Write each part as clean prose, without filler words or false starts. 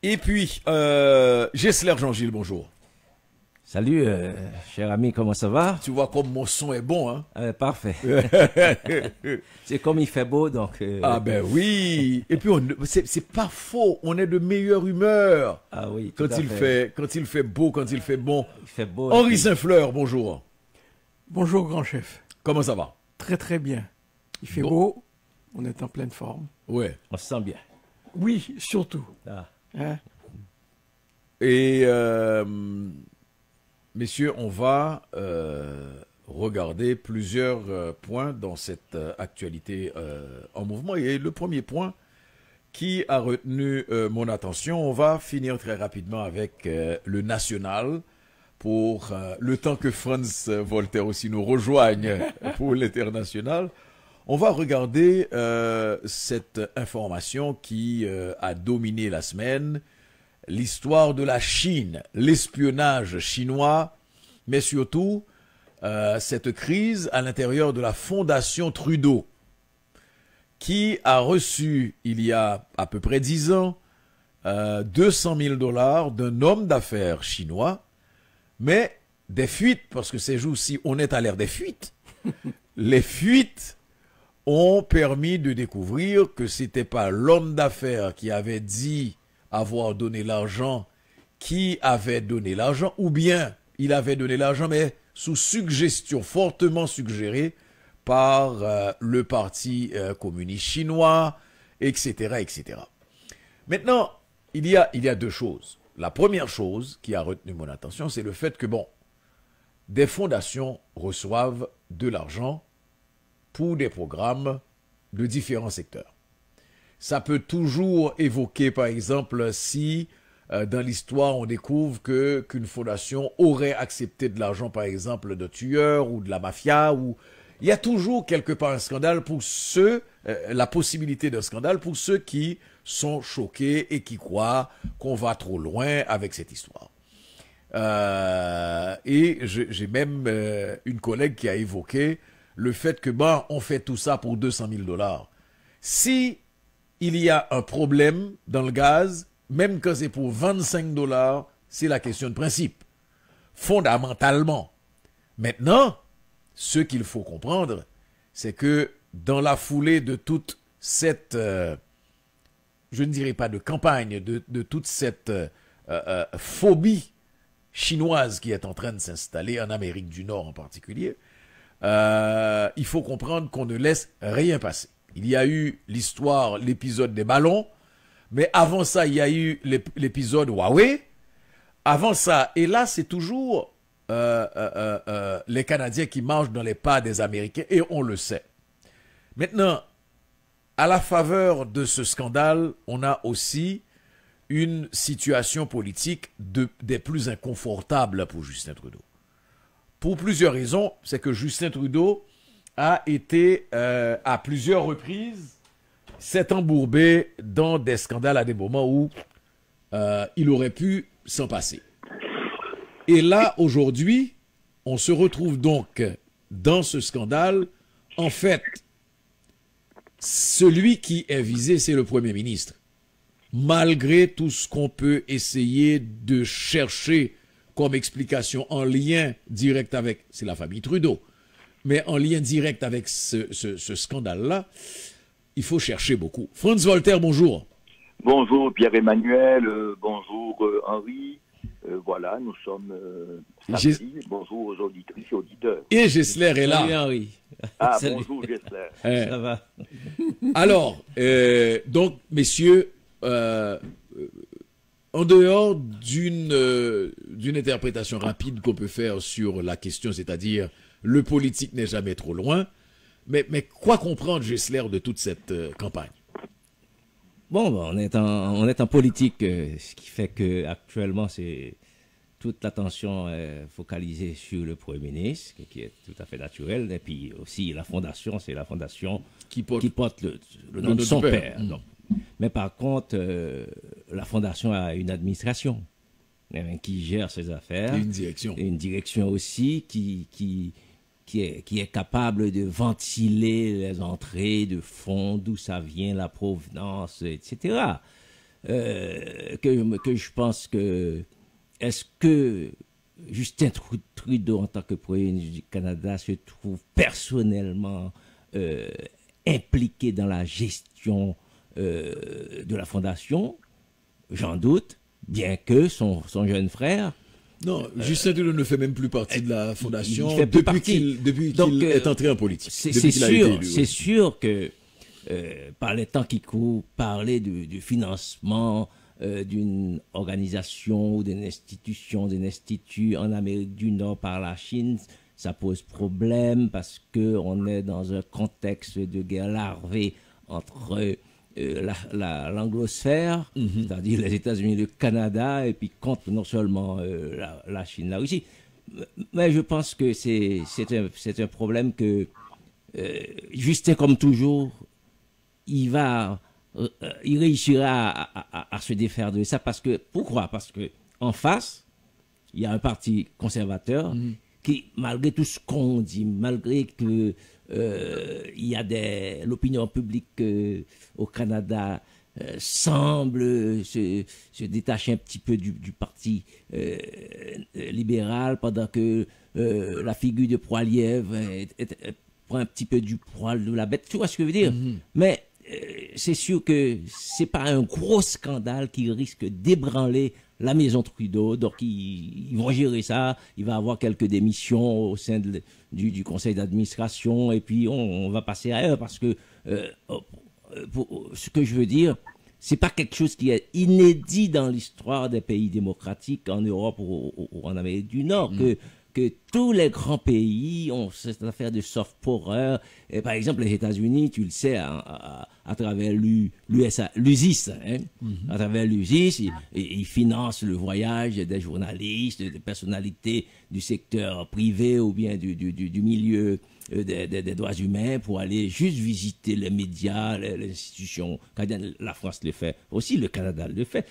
Et puis, Gessler Jean-Gilles, bonjour. Salut, cher ami, comment ça va? Tu vois comme mon son est bon, hein? Parfait. C'est comme il fait beau, donc... Ah ben oui. Et puis, c'est pas faux, on est de meilleure humeur. Ah oui, quand il fait beau, quand il fait bon. Il fait beau. Henri Saint-Fleur, bonjour. Bonjour, grand chef. Comment ça va? Très très bien. Il fait beau, on est en pleine forme. Ouais. On se sent bien. Oui, surtout. Ah. Hein? Et... messieurs, on va regarder plusieurs points dans cette actualité en mouvement. Et le premier point qui a retenu mon attention, on va finir très rapidement avec le national pour le temps que Franz Voltaire aussi nous rejoigne pour l'international. On va regarder cette information qui a dominé la semaine. L'histoire de la Chine, l'espionnage chinois, mais surtout cette crise à l'intérieur de la Fondation Trudeau, qui a reçu, il y a à peu près 10 ans, 200 000 $ d'un homme d'affaires chinois, mais des fuites, parce que ces jours-ci, on est à l'ère des fuites. Les fuites ont permis de découvrir que c'était pas l'homme d'affaires qui avait dit avoir donné l'argent, qui avait donné l'argent, ou bien il avait donné l'argent, mais sous suggestion, fortement suggérée par le parti communiste chinois, etc., etc. Maintenant, il y a deux choses. La première chose qui a retenu mon attention, c'est le fait que, bon, des fondations reçoivent de l'argent pour des programmes de différents secteurs. Ça peut toujours évoquer, par exemple, si dans l'histoire on découvre qu'une fondation aurait accepté de l'argent, par exemple, de tueurs ou de la mafia, ou il y a toujours quelque part un scandale pour ceux, la possibilité d'un scandale pour ceux qui sont choqués et qui croient qu'on va trop loin avec cette histoire. Et j'ai même une collègue qui a évoqué le fait que on fait tout ça pour 200 000 $. Si il y a un problème dans le gaz, même quand c'est pour 25 $, c'est la question de principe. Fondamentalement. Maintenant, ce qu'il faut comprendre, c'est que dans la foulée de toute cette, je ne dirais pas de campagne, de toute cette phobie chinoise qui est en train de s'installer en Amérique du Nord en particulier, il faut comprendre qu'on ne laisse rien passer. Il y a eu l'histoire, l'épisode des ballons, mais avant ça, il y a eu l'épisode Huawei. Avant ça, et là, c'est toujours les Canadiens qui marchent dans les pas des Américains, et on le sait. Maintenant, à la faveur de ce scandale, on a aussi une situation politique des plus inconfortables pour Justin Trudeau. Pour plusieurs raisons, c'est que Justin Trudeau a été à plusieurs reprises s'est embourbé dans des scandales à des moments où il aurait pu s'en passer. Et là, aujourd'hui, on se retrouve donc dans ce scandale. En fait, celui qui est visé, c'est le Premier ministre. Malgré tout ce qu'on peut essayer de chercher comme explication en lien direct avec, c'est la famille Trudeau, mais en lien direct avec ce scandale-là, il faut chercher beaucoup. Franz Voltaire, bonjour. Bonjour Pierre-Emmanuel, bonjour Henri. Voilà, nous sommes samedi. Bonjour aux auditrices et auditeurs. Et Gessler est là. Salut Henri. Ah, Salut. bonjour Gessler. Ça va. Alors, donc, messieurs, en dehors d'une interprétation rapide qu'on peut faire sur la question, c'est-à-dire le politique n'est jamais trop loin, mais quoi comprendre, Gessler, de toute cette campagne? Bon, on est en politique, ce qui fait que actuellement c'est toute l'attention est focalisée sur le Premier ministre, qui est tout à fait naturel, et puis aussi la fondation, c'est la fondation qui porte le nom de son père. Donc. Mais par contre, la fondation a une administration qui gère ses affaires, et une direction aussi qui est capable de ventiler les entrées de fonds, d'où ça vient, la provenance, etc. que je pense que est-ce que Justin Trudeau, en tant que Premier ministre du Canada, se trouve personnellement impliqué dans la gestion de la fondation? J'en doute, bien que son jeune frère... Non, Justin Trudeau ne fait même plus partie de la fondation depuis qu'il est entré en politique. C'est sûr que par les temps qui courent, parler du financement d'une organisation ou d'une institution, d'un institut en Amérique du Nord par la Chine, ça pose problème parce qu'on est dans un contexte de guerre larvée entre l'anglosphère, c'est-à-dire les États-Unis, le Canada, et puis contre non seulement la Chine, la Russie. Mais je pense que c'est un problème que Justin, comme toujours, il réussira à se défaire de ça. Pourquoi? Parce que en face, il y a un parti conservateur qui, malgré tout ce qu'on dit, malgré que il y a l'opinion publique au Canada semble se détacher un petit peu du parti libéral, pendant que la figure de Poilievre prend un petit peu du poil de la bête. Tu vois ce que je veux dire? Mais c'est sûr que c'est pas un gros scandale qui risque d'ébranler la maison Trudeau. Donc ils vont gérer ça. Il va y avoir quelques démissions au sein du conseil d'administration, et puis on va passer ailleurs, parce que ce que je veux dire, c'est pas quelque chose qui est inédit dans l'histoire des pays démocratiques en Europe ou en Amérique du Nord, que tous les grands pays ont cette affaire de soft power. Et par exemple, les États-Unis, tu le sais, à travers l'USIS, à travers l'USIS, ils financent le voyage des journalistes, des personnalités du secteur privé ou bien du milieu des droits humains, pour aller juste visiter les médias, les institutions canadiennes. La France le fait aussi, le Canada le fait.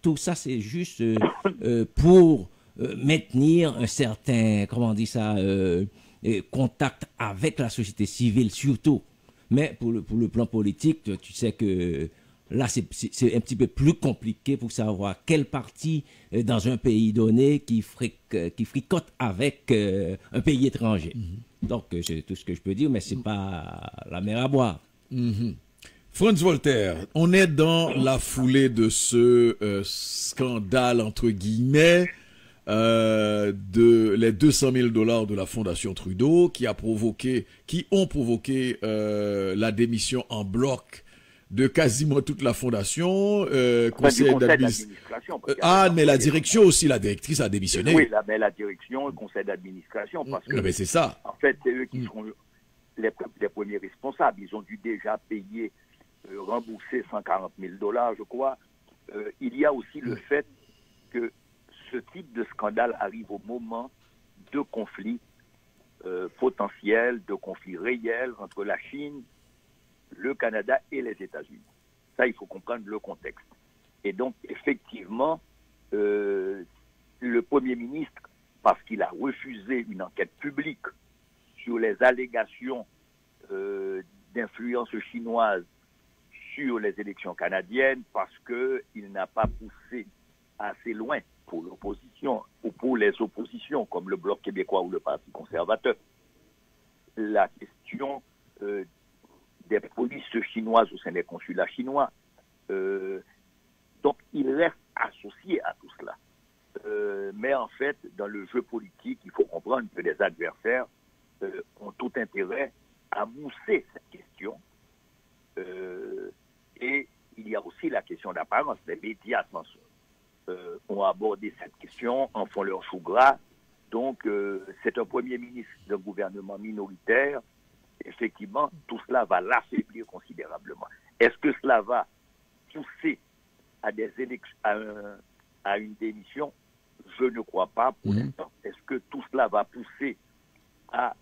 Tout ça, c'est juste pour maintenir un certain, comment on dit ça, contact avec la société civile surtout. Mais pour le plan politique, tu sais que là, c'est un petit peu plus compliqué pour savoir quel parti dans un pays donné qui fricote avec un pays étranger. Donc, c'est tout ce que je peux dire, mais c'est pas la mer à boire. Franz Voltaire, on est dans la foulée de ce scandale, entre guillemets, de les 200 000 $ de la Fondation Trudeau qui ont provoqué la démission en bloc de quasiment toute la Fondation, conseil d'administration. Mais la direction aussi, la directrice a démissionné. Oui, mais la direction, le conseil d'administration, parce que mais c'est ça. En fait, c'est eux qui sont les premiers responsables. Ils ont dû déjà payer, rembourser 140 000 $, je crois. Il y a aussi le fait que ce type de scandale arrive au moment de conflits potentiels, de conflits réels entre la Chine, le Canada et les États-Unis. Ça, il faut comprendre le contexte. Et donc, effectivement, le Premier ministre, parce qu'il a refusé une enquête publique sur les allégations d'influence chinoise sur les élections canadiennes, parce qu'il n'a pas poussé assez loin pour l'opposition ou pour les oppositions, comme le Bloc québécois ou le Parti conservateur, la question des polices chinoises au sein des consulats chinois. Donc, il reste associé à tout cela. Mais en fait, dans le jeu politique, il faut comprendre que les adversaires ont tout intérêt à mousser cette question. Et il y a aussi la question d'apparence. Les médias ont abordé cette question, en font leur chou gras. Donc, c'est un Premier ministre d'un gouvernement minoritaire. Effectivement, tout cela va l'affaiblir considérablement. Est-ce que cela va pousser à des élections, à une démission? Je ne crois pas pour l'instant. Est-ce que tout cela va pousser à,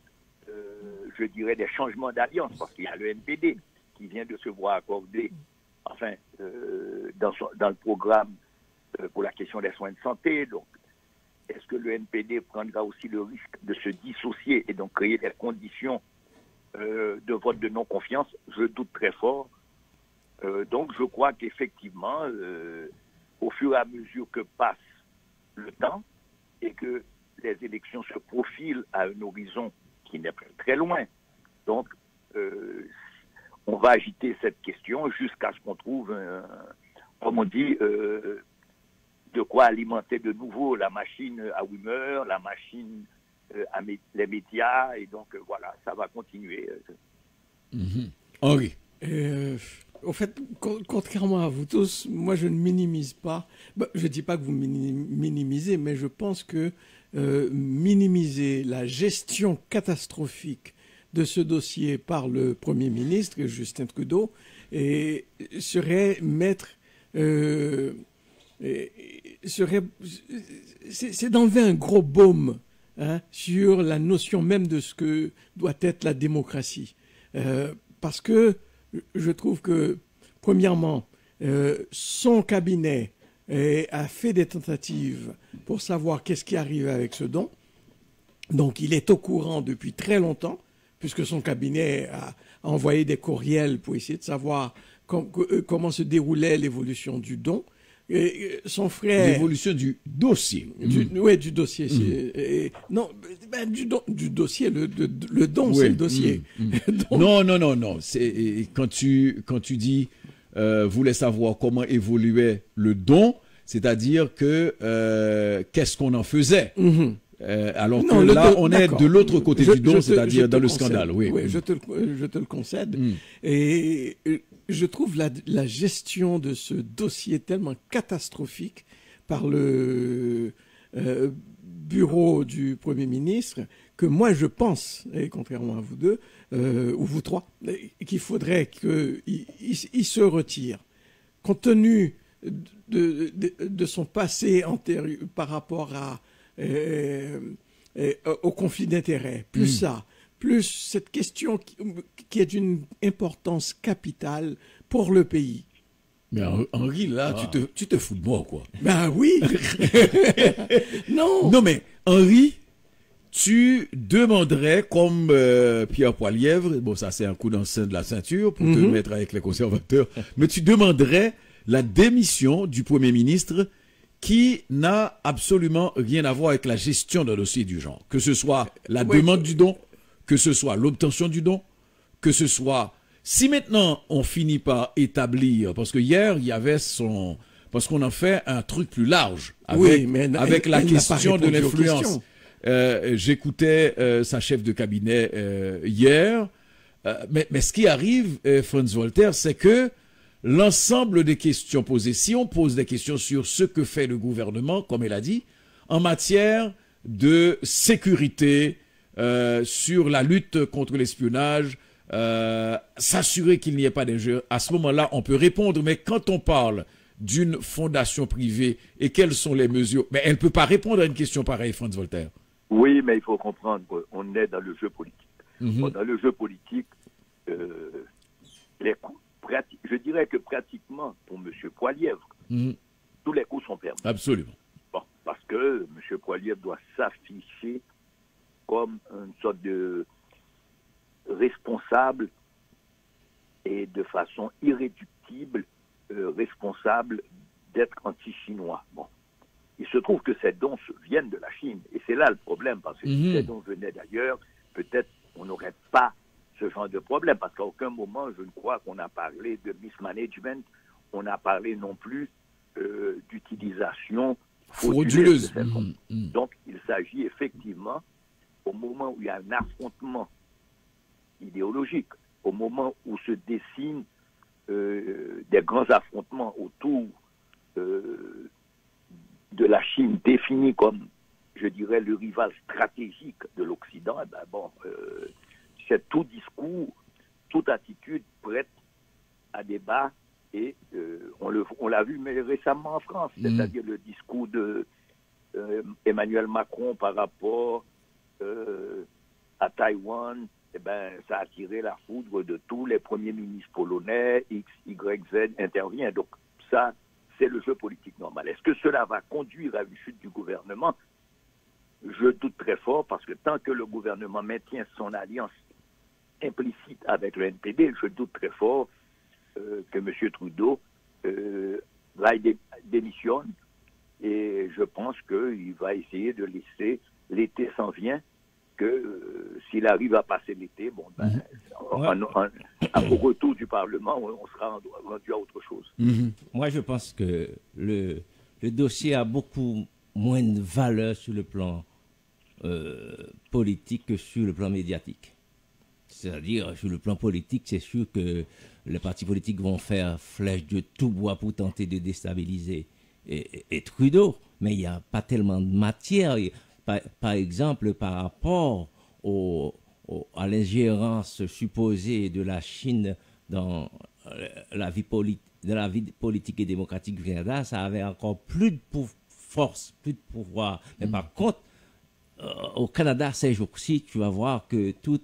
je dirais, des changements d'alliance? Parce qu'il y a le NPD qui vient de se voir accorder, enfin, dans le programme pour la question des soins de santé. Donc, est-ce que le NPD prendra aussi le risque de se dissocier et donc créer des conditions de vote de non-confiance? Je doute très fort. Donc je crois qu'effectivement, au fur et à mesure que passe le temps et que les élections se profilent à un horizon qui n'est plus très loin, donc on va agiter cette question jusqu'à ce qu'on trouve, comme on dit, de quoi alimenter de nouveau la machine à rumeurs, la machine les médias, et donc voilà, ça va continuer. Henri. Au fait, contrairement à vous tous, moi je ne minimise pas. Je ne dis pas que vous minimisez, mais je pense que minimiser la gestion catastrophique de ce dossier par le Premier ministre, Justin Trudeau, serait mettre... c'est d'enlever un gros baume sur la notion même de ce que doit être la démocratie. Parce que je trouve que, premièrement, son cabinet a fait des tentatives pour savoir qu'est-ce qui arrive avec ce don. Donc, il est au courant depuis très longtemps, puisque son cabinet a envoyé des courriels pour essayer de savoir comment se déroulait l'évolution du don. Et son frère... L'évolution du dossier. Oui, du dossier. Non, du dossier, le don, c'est le dossier. Donc... Non. Quand tu dis voulait savoir comment évoluait le don, c'est-à-dire que qu'est-ce qu'on en faisait. Alors que là, on est de l'autre côté du don, c'est-à-dire dans le scandale. Oui, je te le concède. Et je trouve la gestion de ce dossier tellement catastrophique par le bureau du Premier ministre que moi, je pense, et contrairement à vous deux, ou vous trois, qu'il faudrait qu'il se retire. Compte tenu de son passé antérieur par rapport au conflit d'intérêts, plus cette question qui est d'une importance capitale pour le pays. Mais Henri, là, tu te fous de moi, quoi. Ben oui. Non, mais Henri, tu demanderais, comme Pierre Poilievre, bon, ça c'est un coup d'enceinte de la ceinture pour te mettre avec les conservateurs, mais tu demanderais la démission du Premier ministre qui n'a absolument rien à voir avec la gestion d'un dossier du genre. Que ce soit la demande du don, que ce soit l'obtention du don, que ce soit... Si maintenant on finit par établir, parce que hier il y avait parce qu'on en fait un truc plus large avec la question de l'influence. J'écoutais sa chef de cabinet hier, mais ce qui arrive, Franz Voltaire, c'est que l'ensemble des questions posées, si on pose des questions sur ce que fait le gouvernement, comme elle a dit, en matière de sécurité, sur la lutte contre l'espionnage, s'assurer qu'il n'y ait pas d'injure, à ce moment-là, on peut répondre. Mais quand on parle d'une fondation privée et quelles sont les mesures, mais elle ne peut pas répondre à une question pareille, Franz Voltaire. Oui, mais il faut comprendre qu'on est dans le jeu politique. Dans le jeu politique, les coups je dirais que pratiquement, pour M. Poilievre, tous les coups sont permis. Absolument. Bon, parce que M. Poilievre doit s'afficher comme une sorte de responsable et de façon irréductible responsable d'être anti-chinois. Bon. Il se trouve que ces dons viennent de la Chine. Et c'est là le problème, parce que si ces dons venaient d'ailleurs, peut-être on n'aurait pas ce genre de problème, parce qu'à aucun moment, je ne crois qu'on a parlé de mismanagement, on a parlé non plus d'utilisation frauduleuse de ces fonds. Donc, il s'agit effectivement, au moment où il y a un affrontement idéologique, au moment où se dessinent des grands affrontements autour de la Chine définie comme, je dirais, le rival stratégique de l'Occident, c'est tout discours, toute attitude prête à débat, et on l'a vu mais récemment en France, c'est-à-dire le discours de Emmanuel Macron par rapport à Taïwan, ça a attiré la foudre de tous les premiers ministres polonais, X, Y, Z intervient. Donc ça, c'est le jeu politique normal. Est-ce que cela va conduire à une chute du gouvernement? Je doute très fort, parce que tant que le gouvernement maintient son alliance implicite avec le NPD, je doute très fort que M. Trudeau démissionne. Et je pense qu'il va essayer de laisser l'été s'en vient, que s'il arrive à passer l'été, bon, ben, au retour du Parlement, on sera rendu à autre chose. Moi, je pense que le dossier a beaucoup moins de valeur sur le plan politique que sur le plan médiatique. C'est-à-dire, sur le plan politique, c'est sûr que les partis politiques vont faire flèche de tout bois pour tenter de déstabiliser et Trudeau, mais il n'y a pas tellement de matière. Par exemple, par rapport à l'ingérence supposée de la Chine dans la vie politique et démocratique du Canada, ça avait encore plus de force, plus de pouvoir. Mais par contre, au Canada, ces jours-ci, tu vas voir que tous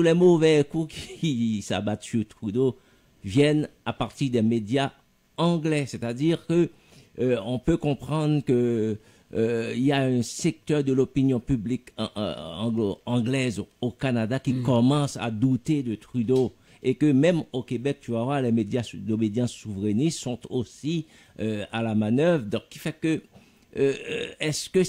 les mauvais coups qui s'abattent sur Trudeau viennent à partir des médias anglais. C'est-à-dire que on peut comprendre que il y a un secteur de l'opinion publique anglaise au Canada qui commence à douter de Trudeau. Et que même au Québec, tu vas voir, les médias souverainistes sont aussi à la manœuvre. Donc, qui fait que est-ce que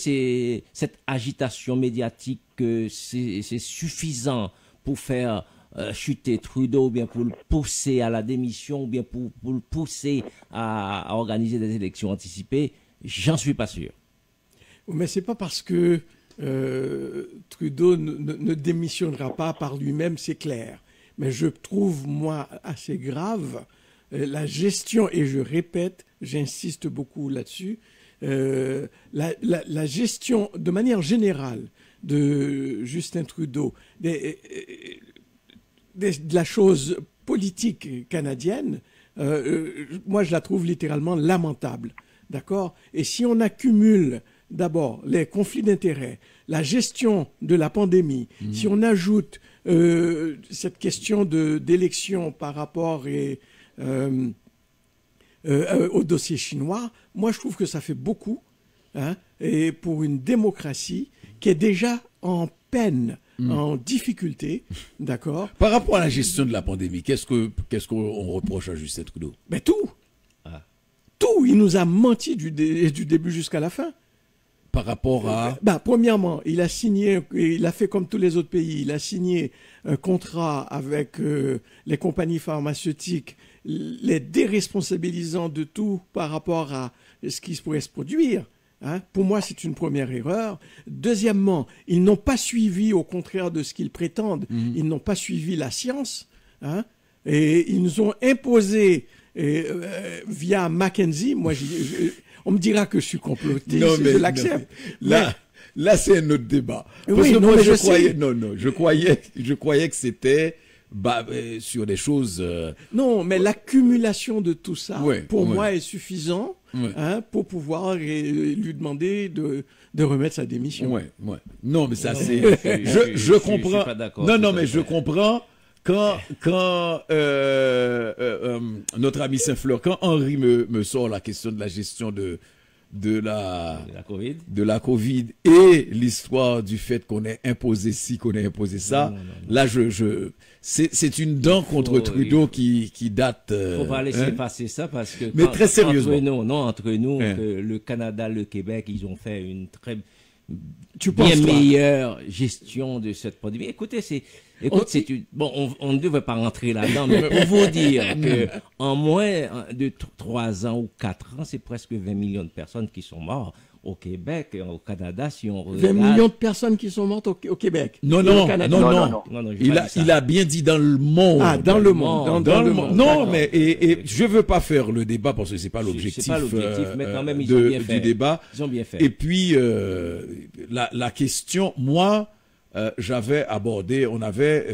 cette agitation médiatique, c'est suffisant pour faire chuter Trudeau, ou bien pour le pousser à la démission, ou bien pour le pousser à organiser des élections anticipées? J'en suis pas sûr. Mais c'est pas parce que Trudeau ne démissionnera pas par lui-même, c'est clair. Mais je trouve, moi, assez grave la gestion, et je répète, j'insiste beaucoup là-dessus, la gestion de manière générale de Justin Trudeau, de la chose politique canadienne, moi je la trouve littéralement lamentable. D'accord? Et si on accumule d'abord les conflits d'intérêts, la gestion de la pandémie, si on ajoute cette question d'élection par rapport au dossier chinois, moi je trouve que ça fait beaucoup, hein, et pour une démocratie qui est déjà en peine, en difficulté, d'accord? Par rapport à la gestion de la pandémie, qu'est-ce qu'on reproche à Justin Trudeau? Ben tout. Tout. Il nous a menti du début jusqu'à la fin. Par rapport à... Premièrement, il a fait comme tous les autres pays, il a signé un contrat avec les compagnies pharmaceutiques, les déresponsabilisant de tout par rapport à ce qui pourrait se produire. Hein. Pour moi, c'est une première erreur. Deuxièmement, ils n'ont pas suivi, au contraire de ce qu'ils prétendent, ils n'ont pas suivi la science. Hein, et ils nous ont imposé, via Mackenzie, moi, on me dira que je suis complotiste, je l'accepte. Là, c'est un autre débat. Parce oui, que non, moi, je croyais que c'était sur des choses... Non, mais l'accumulation de tout ça, pour moi, est suffisant hein, pour pouvoir lui demander de remettre sa démission. Non, mais ça, c'est... Je comprends... Je suis pas d'accord. Non, mais je comprends... Quand notre ami Saint-Fleur, quand Henri me sort la question de la gestion de la COVID et l'histoire du fait qu'on ait imposé ci, qu'on ait imposé ça, là, c'est une dent contre Trudeau qui date... Faut pas laisser passer ça parce que... Mais très sérieusement. Entre nous, le Canada, le Québec, ils ont fait une très... bien meilleure gestion de cette pandémie. Écoutez, on ne devait pas rentrer là-dedans, mais pour vous dire que en moins de 3 ans ou 4 ans, c'est presque 20 millions de personnes qui sont mortes au Québec et au Canada, si on regarde... 20 millions de personnes qui sont mortes au Québec. Non. Il a bien dit dans le monde. Ah, dans le monde. Non, mais et je veux pas faire le débat parce que c'est pas l'objectif. C'est pas l'objectif, mais quand même ils ont bien fait. Du débat. Ils ont bien fait. Et puis la question, moi, j'avais abordé,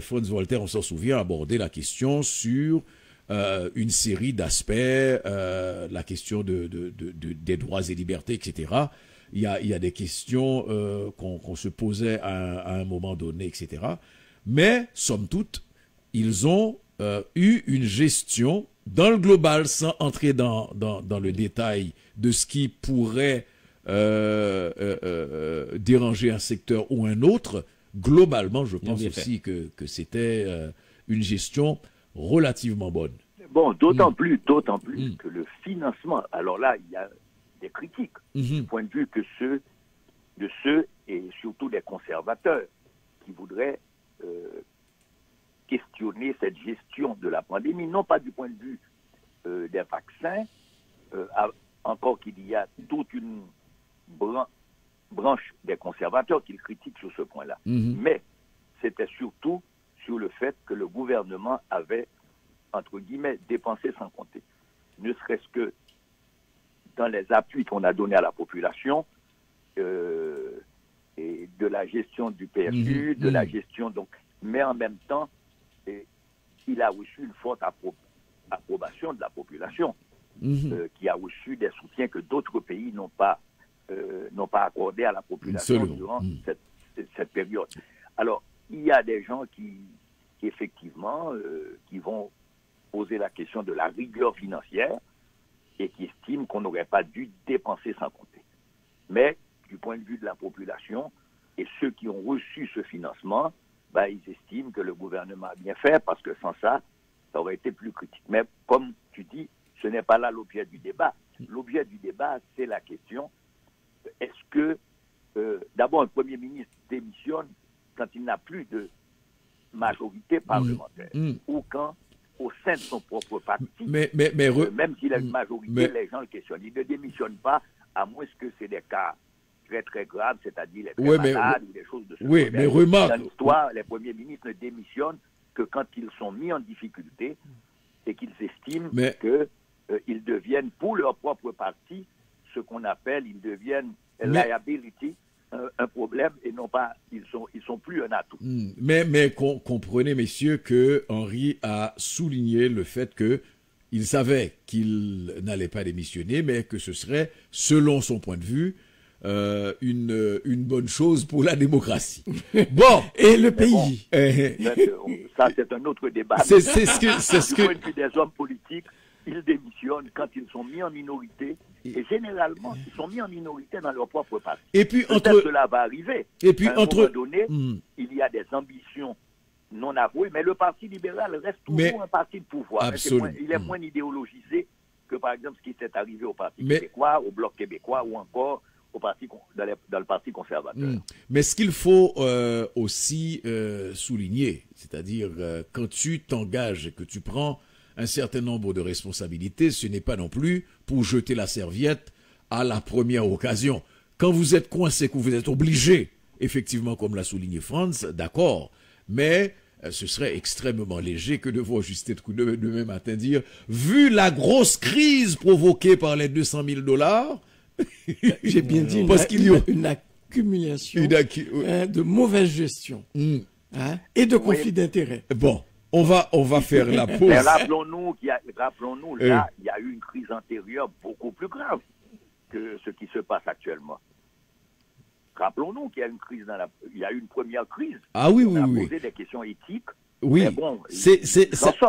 Franz Voltaire, on s'en souvient, abordé la question sur une série d'aspects, la question des droits et libertés, etc. Il y a des questions qu'on se posait à un moment donné, etc. Mais, somme toute, ils ont eu une gestion dans le global, sans entrer dans le détail de ce qui pourrait déranger un secteur ou un autre. Globalement, je pense aussi que c'était une gestion relativement bonne. Bon, d'autant plus que le financement, alors là, il y a des critiques, du point de vue de ceux et surtout des conservateurs qui voudraient questionner cette gestion de la pandémie, non pas du point de vue des vaccins, encore qu'il y a toute une branche des conservateurs qui le critiquent sur ce point-là. Mais c'était surtout sur le fait que le gouvernement avait, entre guillemets, dépensé sans compter. Ne serait-ce que dans les appuis qu'on a donnés à la population, et de la gestion du PSU, de la gestion, donc, mais en même temps, il a reçu une forte approbation de la population, qui a reçu des soutiens que d'autres pays n'ont pas accordé à la population durant cette période. Alors, il y a des gens qui effectivement, qui vont poser la question de la rigueur financière et qui estiment qu'on n'aurait pas dû dépenser sans compter. Mais, du point de vue de la population, et ceux qui ont reçu ce financement, ils estiment que le gouvernement a bien fait parce que sans ça, ça aurait été plus critique. Mais comme tu dis, ce n'est pas là l'objet du débat. L'objet du débat, c'est la question, est-ce que, d'abord, un Premier ministre démissionne quand il n'a plus de majorité parlementaire, ou quand, au sein de son propre parti, même s'il a une majorité, les gens le questionnent. Il ne démissionne pas, à moins que c'est des cas très très graves, c'est-à-dire les très malades ou des choses de ce genre. Mais remarque... Dans l'histoire, les premiers ministres ne démissionnent que quand ils sont mis en difficulté et qu'ils estiment qu'ils deviennent, pour leur propre parti, ce qu'on appelle, ils deviennent liability, un problème, et non pas, ils sont plus un atout. Mais comprenez, messieurs, que Henri a souligné le fait que il savait qu'il n'allait pas démissionner, mais que ce serait, selon son point de vue, une bonne chose pour la démocratie. Bon, et le pays. Ça, c'est un autre débat. C'est ce du point de vue des hommes politiques, ils démissionnent quand ils sont mis en minorité, et généralement, ils sont mis en minorité dans leur propre parti. Et puis cela va arriver. Et puis à un moment donné, il y a des ambitions non avouées, mais le Parti libéral reste toujours un parti de pouvoir. Il est moins idéologisé que, par exemple, ce qui s'est arrivé au Parti québécois, au Bloc québécois, ou encore dans le Parti conservateur. Mais ce qu'il faut aussi souligner, c'est-à-dire quand tu t'engages et que tu prends un certain nombre de responsabilités, ce n'est pas non plus pour jeter la serviette à la première occasion. Quand vous êtes coincé, que vous êtes obligé, effectivement, comme l'a souligné Franz, d'accord, mais ce serait extrêmement léger que de voir Justin Trudeau demain matin dire, vu la grosse crise provoquée par les $200 000, j'ai bien dit, parce qu'il y a une accumulation de mauvaise gestion et de conflits d'intérêts. Bon. On va faire la pause. Mais rappelons-nous, là, il y a eu une crise antérieure beaucoup plus grave que ce qui se passe actuellement. Rappelons-nous qu'il y a une crise il y a eu une première crise. Ah oui, on a posé des questions éthiques. Oui, mais bon,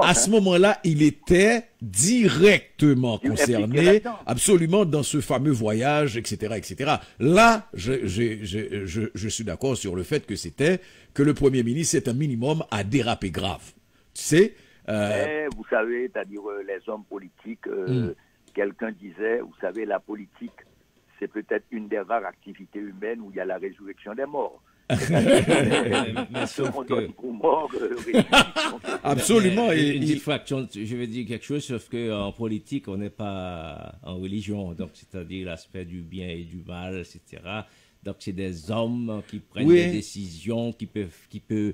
à ce moment-là, il était directement concerné, absolument, dans ce fameux voyage, etc., etc. Là, je suis d'accord sur le fait que le Premier ministre est un minimum à déraper grave. Tu sais, mais vous savez, c'est-à-dire les hommes politiques, quelqu'un disait, vous savez, la politique, c'est peut-être une des rares activités humaines où il y a la résurrection des morts. Absolument. Une petite fraction, je vais dire quelque chose, sauf qu'en politique, on n'est pas en religion, donc c'est-à-dire l'aspect du bien et du mal, etc. Donc c'est des hommes qui prennent des décisions, qui peuvent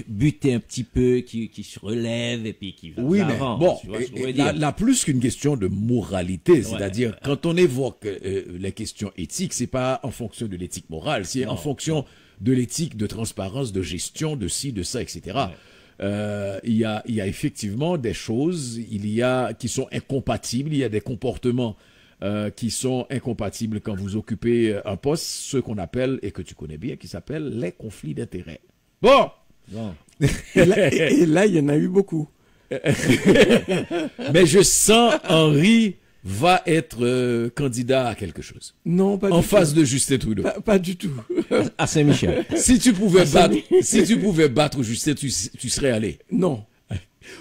buter un petit peu, qui se relève et puis qui va avant. Bon, là, plus qu'une question de moralité, c'est-à-dire quand on évoque les questions éthiques, c'est pas en fonction de l'éthique morale, c'est en fonction de l'éthique de transparence, de gestion, de ci, de ça, etc. Il y a effectivement des choses, qui sont incompatibles, il y a des comportements qui sont incompatibles quand vous occupez un poste, ce qu'on appelle, et que tu connais bien, qui s'appelle les conflits d'intérêts. Bon. Et là, il y en a eu beaucoup. Mais je sens Henri va être candidat à quelque chose. Non, pas du tout. En face de Justin Trudeau. Pas du tout. À Saint-Michel. Si tu pouvais battre Justin, tu serais allé. Non.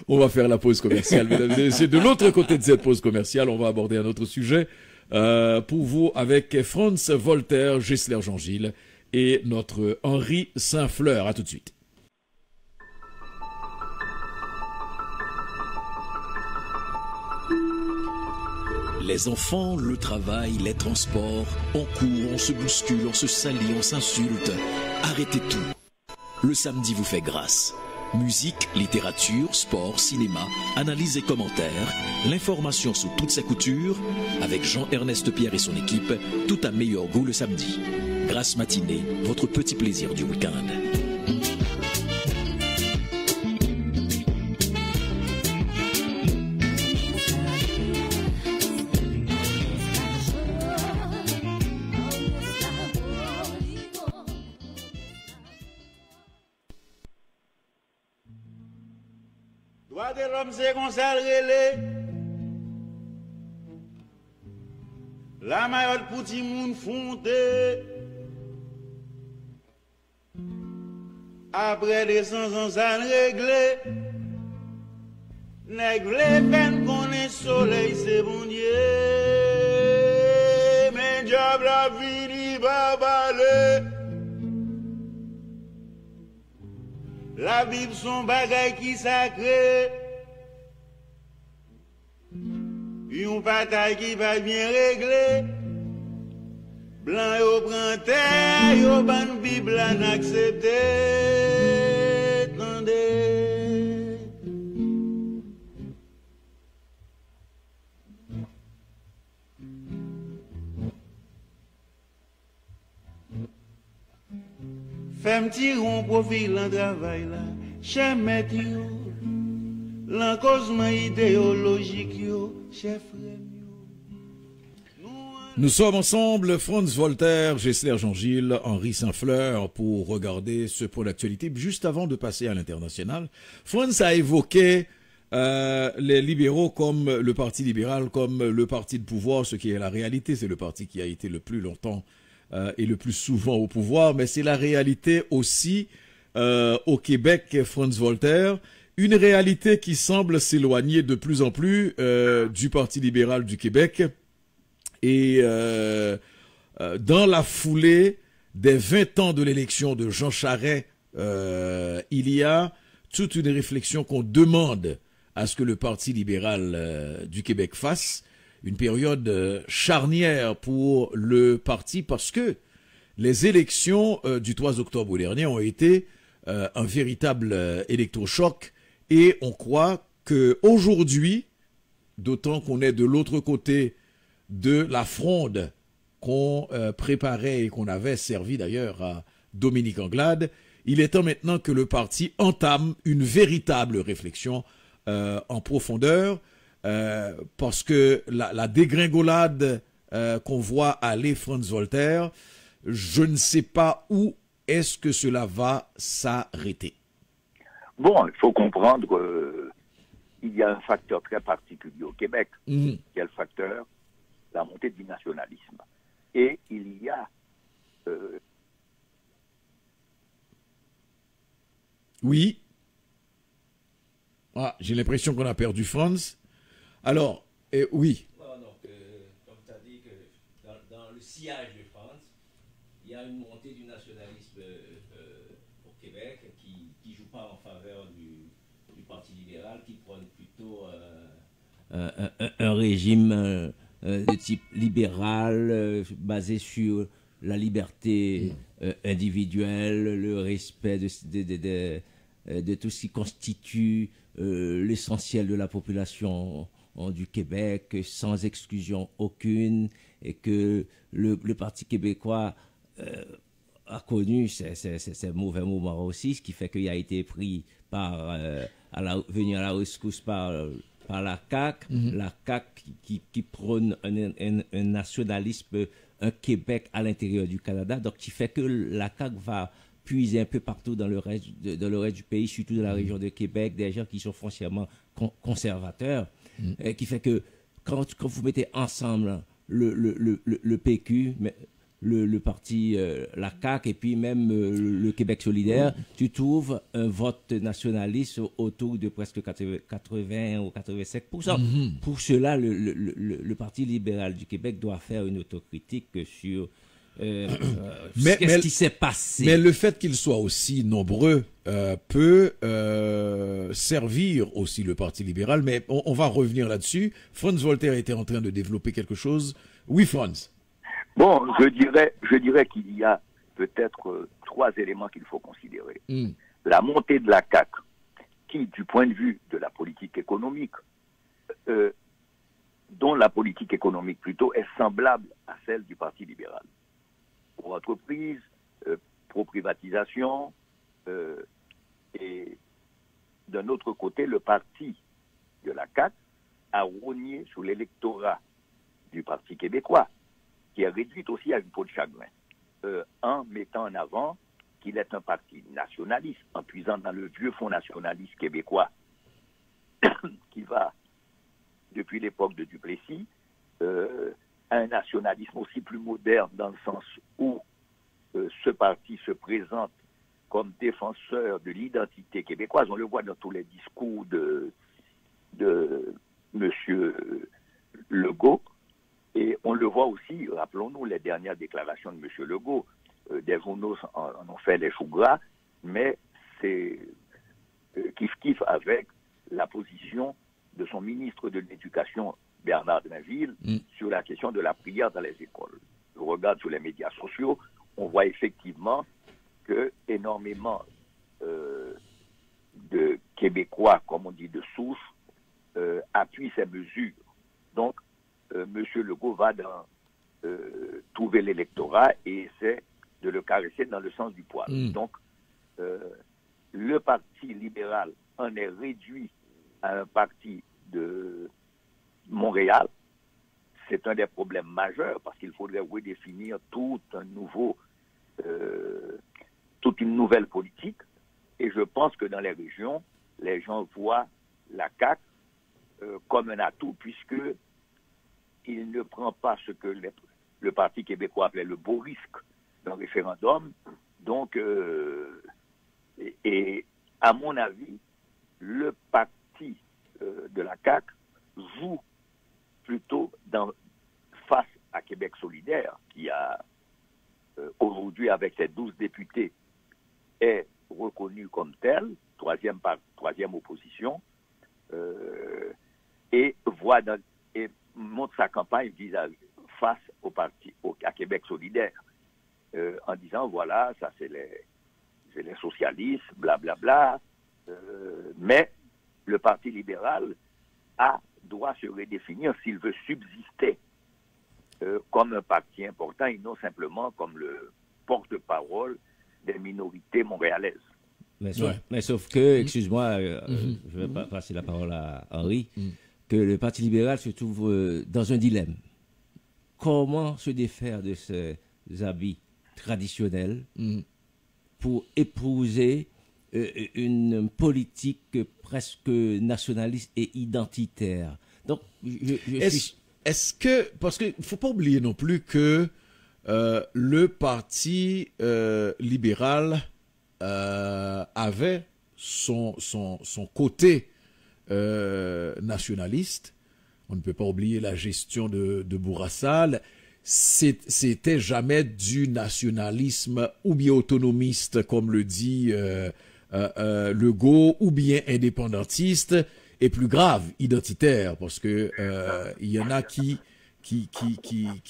On va faire la pause commerciale, mesdames et messieurs. De l'autre côté de cette pause commerciale, on va aborder un autre sujet pour vous avec Franz Voltaire, Gessler Jean-Gilles et notre Henri Saint-Fleur. À tout de suite. Les enfants, le travail, les transports, on court, on se bouscule, on se salit, on s'insulte. Arrêtez tout. Le samedi vous fait grâce. Musique, littérature, sport, cinéma, analyse et commentaires, l'information sous toutes ses coutures, avec Jean-Ernest Pierre et son équipe, tout à meilleur goût le samedi. Grâce matinée, votre petit plaisir du week-end. Droit de l'homme, c'est qu'on s'alrele. La mayotte pour ti moun fonte. Après des 100 ans, ça réglé. Nèg vle peine qu'on est soleil, c'est bon Dieu. Mais diable a fini par parler. La Bible son bagay qui sacré. Une bataille qui va bien régler. Blanc yo prend terre, yo ban Bible en accepté. Tendez. Femme tiron profil en travail là, chef maître yo, l'encosement idéologique yo, chef frère yo. Nous sommes ensemble, Franz Voltaire, Gessler Jean-Gilles, Henri Saint-Fleur, pour regarder ce point d'actualité. Juste avant de passer à l'international, Franz a évoqué les libéraux comme le Parti libéral, comme le parti de pouvoir, ce qui est la réalité. C'est le parti qui a été le plus longtemps et le plus souvent au pouvoir, mais c'est la réalité aussi au Québec, Franz Voltaire, une réalité qui semble s'éloigner de plus en plus du Parti libéral du Québec. Et dans la foulée des 20 ans de l'élection de Jean Charest, il y a toute une réflexion qu'on demande à ce que le Parti libéral du Québec fasse. Une période charnière pour le parti parce que les élections du 3 octobre dernier ont été un véritable électrochoc et on croit qu'aujourd'hui, d'autant qu'on est de l'autre côté de la fronde qu'on préparait et qu'on avait servi d'ailleurs à Dominique Anglade, il est temps maintenant que le parti entame une véritable réflexion en profondeur. Parce que la dégringolade qu'on voit aller Franz Voltaire, je ne sais pas où est-ce que cela va s'arrêter. Bon, il faut comprendre qu'il y a un facteur très particulier au Québec, qui est le facteur de la montée du nationalisme. Et il y a... Oui. Ah, j'ai l'impression qu'on a perdu Franz. Alors, oui. Comme tu as dit, que dans le sillage de France, il y a une montée du nationalisme au Québec qui ne joue pas en faveur du Parti libéral, qui prône plutôt un régime de type libéral, basé sur la liberté individuelle, le respect de tout ce qui constitue l'essentiel de la population du Québec, sans exclusion aucune, et que le Parti québécois a connu ces mauvais moments aussi, ce qui fait qu'il a été pris venu à la rescousse par la CAQ, la CAQ qui prône un nationalisme, un Québec à l'intérieur du Canada, donc qui fait que la CAQ va puiser un peu partout dans le reste du pays, surtout dans la région de Québec, des gens qui sont foncièrement conservateurs, qui fait que quand vous mettez ensemble le PQ, le parti, la CAQ et puis même le Québec solidaire, tu trouves un vote nationaliste autour de presque 80 ou 85%. Pour cela, le Parti libéral du Québec doit faire une autocritique sur qu'est-ce qui s'est passé. Mais le fait qu'ils soient aussi nombreux peut servir aussi le Parti libéral. Mais on va revenir là-dessus. Franz Voltaire était en train de développer quelque chose. Oui, Franz. Bon, je dirais qu'il y a peut-être 3 éléments qu'il faut considérer. La montée de la CAQ, qui, du point de vue de la politique économique, dont la politique économique plutôt est semblable à celle du Parti libéral. Pour entreprise, pro-privatisation, et d'un autre côté, le parti de la CAQ a rogné sur l'électorat du Parti québécois, qui est réduit aussi à une peau de chagrin, en mettant en avant qu'il est un parti nationaliste, en puisant dans le vieux fonds nationaliste québécois, qui va, depuis l'époque de Duplessis, un nationalisme aussi plus moderne, dans le sens où ce parti se présente comme défenseur de l'identité québécoise. On le voit dans tous les discours de M. Legault. Et on le voit aussi, rappelons-nous les dernières déclarations de M. Legault. Des journaux en ont fait les choux gras, mais c'est kiff-kiff avec la position de son ministre de l'Éducation, Bernard Drinville, sur la question de la prière dans les écoles. Je regarde sur les médias sociaux, on voit effectivement que énormément de Québécois, comme on dit, de souche, appuient ces mesures. Donc, M. Legault va trouver l'électorat et essaie de le caresser dans le sens du poil. Donc, le Parti libéral en est réduit à un parti de Montréal. C'est un des problèmes majeurs parce qu'il faudrait redéfinir toute une nouvelle politique. Et je pense que dans les régions, les gens voient la CAQ comme un atout puisque il ne prend pas ce que le Parti québécois appelait le beau risque d'un référendum. Donc, et à mon avis, le parti de la CAQ joue plutôt face à Québec solidaire, qui a aujourd'hui, avec ses 12 députés, est reconnu comme tel, troisième opposition, et monte sa campagne face au parti, à Québec solidaire, en disant, voilà, ça c'est les socialistes, blablabla, mais le Parti libéral doit se redéfinir s'il veut subsister comme un parti important et non simplement comme le porte-parole des minorités montréalaises. Mais sauf que, excuse-moi, je vais passer la parole à Henri, que le Parti libéral se trouve dans un dilemme. Comment se défaire de ces habits traditionnels pour épouser une politique presque nationaliste et identitaire? Donc, est-ce que, parce qu'il ne faut pas oublier non plus que le Parti libéral avait son côté nationaliste. On ne peut pas oublier la gestion de Bourassa. C'était jamais du nationalisme ou bien autonomiste, comme le dit Legault, ou bien indépendantiste, et plus grave, identitaire, parce que il y en a qui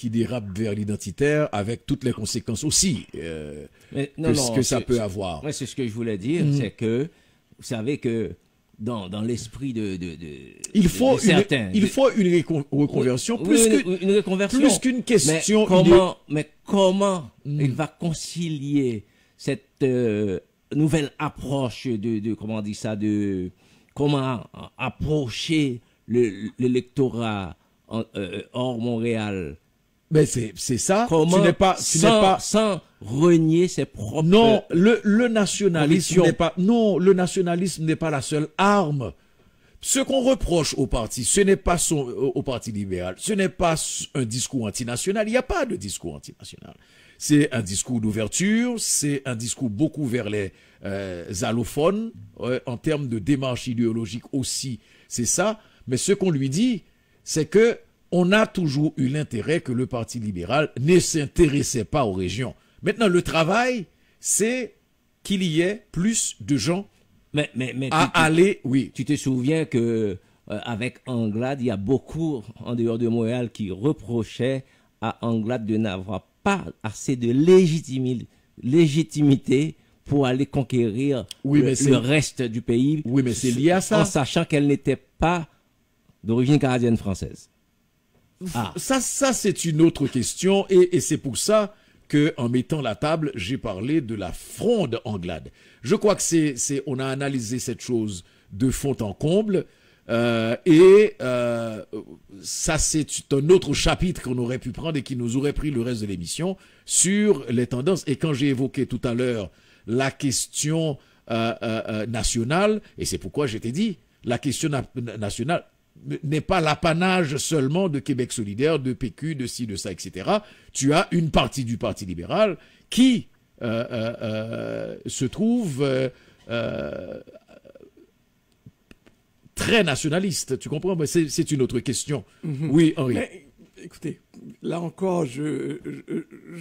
dérapent vers l'identitaire avec toutes les conséquences aussi que ça peut avoir. Ouais, c'est ce que je voulais dire, c'est que vous savez que dans l'esprit il faut certains, une reconversion, une reconversion, plus qu'une question. Mais comment il va concilier cette nouvelle approche de comment on dit ça, de comment approcher l'électorat hors Montréal? Mais c'est ça. Comment, sans renier ses propres. Non, le nationalisme n'est pas. Non, le nationalisme n'est pas la seule arme Ce qu'on reproche au parti, ce n'est pas au Parti libéral, ce n'est pas un discours antinational. Il n'y a pas de discours antinational. C'est un discours d'ouverture, c'est un discours beaucoup vers les allophones, en termes de démarche idéologique aussi, c'est ça. Mais ce qu'on lui dit, c'est que on a toujours eu l'intérêt que le Parti libéral ne s'intéressait pas aux régions. Maintenant, le travail, c'est qu'il y ait plus de gens mais aller, oui. Tu te souviens que avec Anglade, il y a beaucoup en dehors de Montréal qui reprochaient à Anglade de n'avoir pas assez de légitimité pour aller conquérir le reste du pays. Oui, mais c'est lié à ça. En sachant qu'elle n'était pas d'origine canadienne française. Ah. Ça c'est une autre question et c'est pour ça que, en mettant la table, j'ai parlé de la fronde Anglade. Je crois que on a analysé cette chose de fond en comble, ça c'est un autre chapitre qu'on aurait pu prendre et qui nous aurait pris le reste de l'émission sur les tendances. Et quand j'ai évoqué tout à l'heure la question nationale, et c'est pourquoi je t'ai dit, la question nationale n'est pas l'apanage seulement de Québec solidaire, de PQ, de ci, de ça, etc. Tu as une partie du Parti libéral qui se trouve très nationaliste. Tu comprends? C'est une autre question. Mm-hmm. Oui, Henri. Mais, écoutez, là encore, je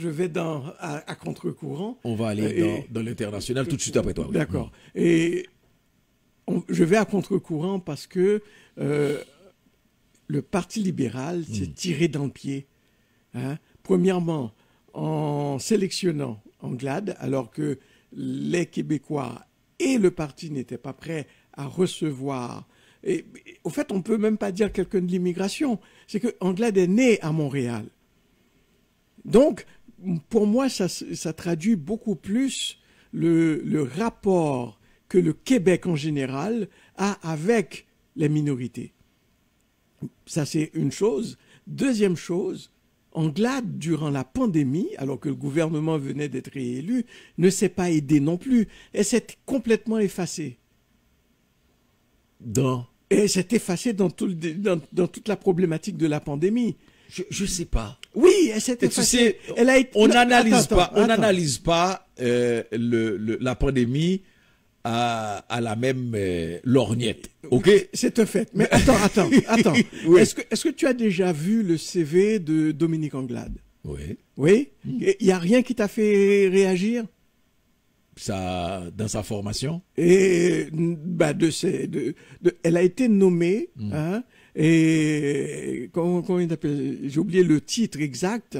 vais à contre-courant. On va aller dans l'international tout de suite après toi. Oui. D'accord. Et je vais à contre-courant parce que le Parti libéral s'est tiré dans le pied. Hein? Premièrement, en sélectionnant Anglade, alors que les Québécois et le parti n'étaient pas prêts à recevoir. Et au fait, on ne peut même pas dire quelqu'un de l'immigration. C'est que Anglade est né à Montréal. Donc, pour moi, ça traduit beaucoup plus le rapport que le Québec en général a avec les minorités. Ça, c'est une chose. Deuxième chose, Anglade, durant la pandémie, alors que le gouvernement venait d'être réélu, ne s'est pas aidé non plus. Elle s'est complètement effacée. Et elle s'est effacée dans toute la problémtique de la pandémie. Je sais pas. Oui, elle s'est effacée. Tu sais, on n'analyse pas la pandémie à la même lorgnette. Ok? C'est un fait. Mais attends. Oui. Est-ce que tu as déjà vu le CV de Dominique Anglade? Oui. Oui? Il n'y a rien qui t'a fait réagir? Dans sa formation? Et elle a été nommée, hein, et comment il appelle? J'ai oublié le titre exact.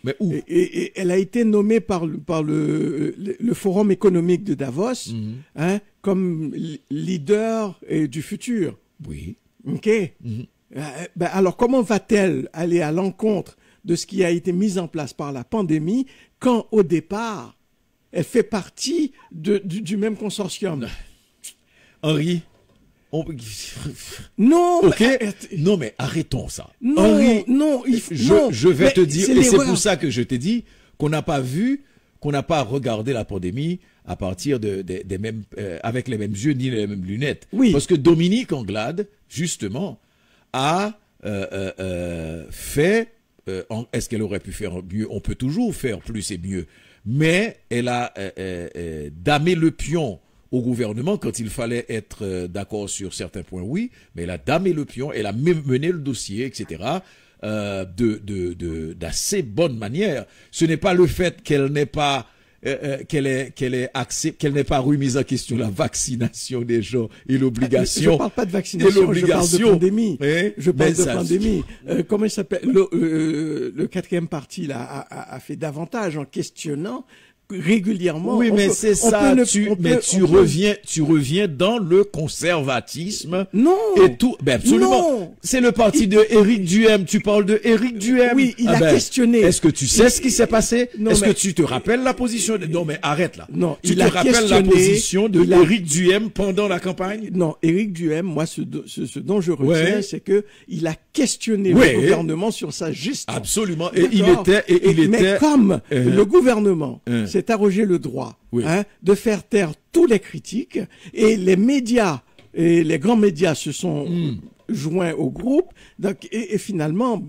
Mais où? Et elle a été nommée par le Forum économique de Davos, hein, comme leader du futur. Oui. OK. Alors, comment va-t-elle aller à l'encontre de ce qui a été mis en place par la pandémie quand, au départ, elle fait partie du même consortium? Henri, non, ok. Non, mais arrêtons ça. Non, Henri, non, je vais te dire, et c'est pour ça que je t'ai dit qu'on n'a pas regardé la pandémie à partir des mêmes, avec les mêmes yeux ni les mêmes lunettes. Oui. Parce que Dominique Anglade, justement, a fait. Est-ce qu'elle aurait pu faire mieux? On peut toujours faire plus et mieux. Mais elle a damé le pion au gouvernement quand il fallait être d'accord sur certains points, oui, mais elle a damé le pion, elle a mené le dossier, etc., d'assez bonne manière. Ce n'est pas le fait qu'elle n'ait pas qu'elle n'ait pas remis en question la vaccination des gens et l'obligation. Je parle pas de vaccination, je parle de pandémie. Je parle de pandémie. Comment il s'appelle? Le quatrième parti là a fait davantage en questionnant régulièrement. Oui, mais c'est ça. Tu reviens dans le conservatisme. Non. Et tout. Ben absolument. C'est le parti de Éric Duhem. Tu parles de Éric Duhem. Oui, il a questionné. Est-ce que tu sais ce qui s'est passé? Est-ce que tu te rappelles la position non, mais arrête là. Non. Tu te rappelles la position de Éric Duhem pendant la campagne? Non, Éric Duhem, moi, ce dont je retiens, c'est que il a questionné le gouvernement sur sa gestion. Absolument. Et il était. Mais comme le gouvernement s'est arrogé le droit de faire taire tous les critiques et les médias et les grands médias se sont joints au groupe. Donc, et finalement...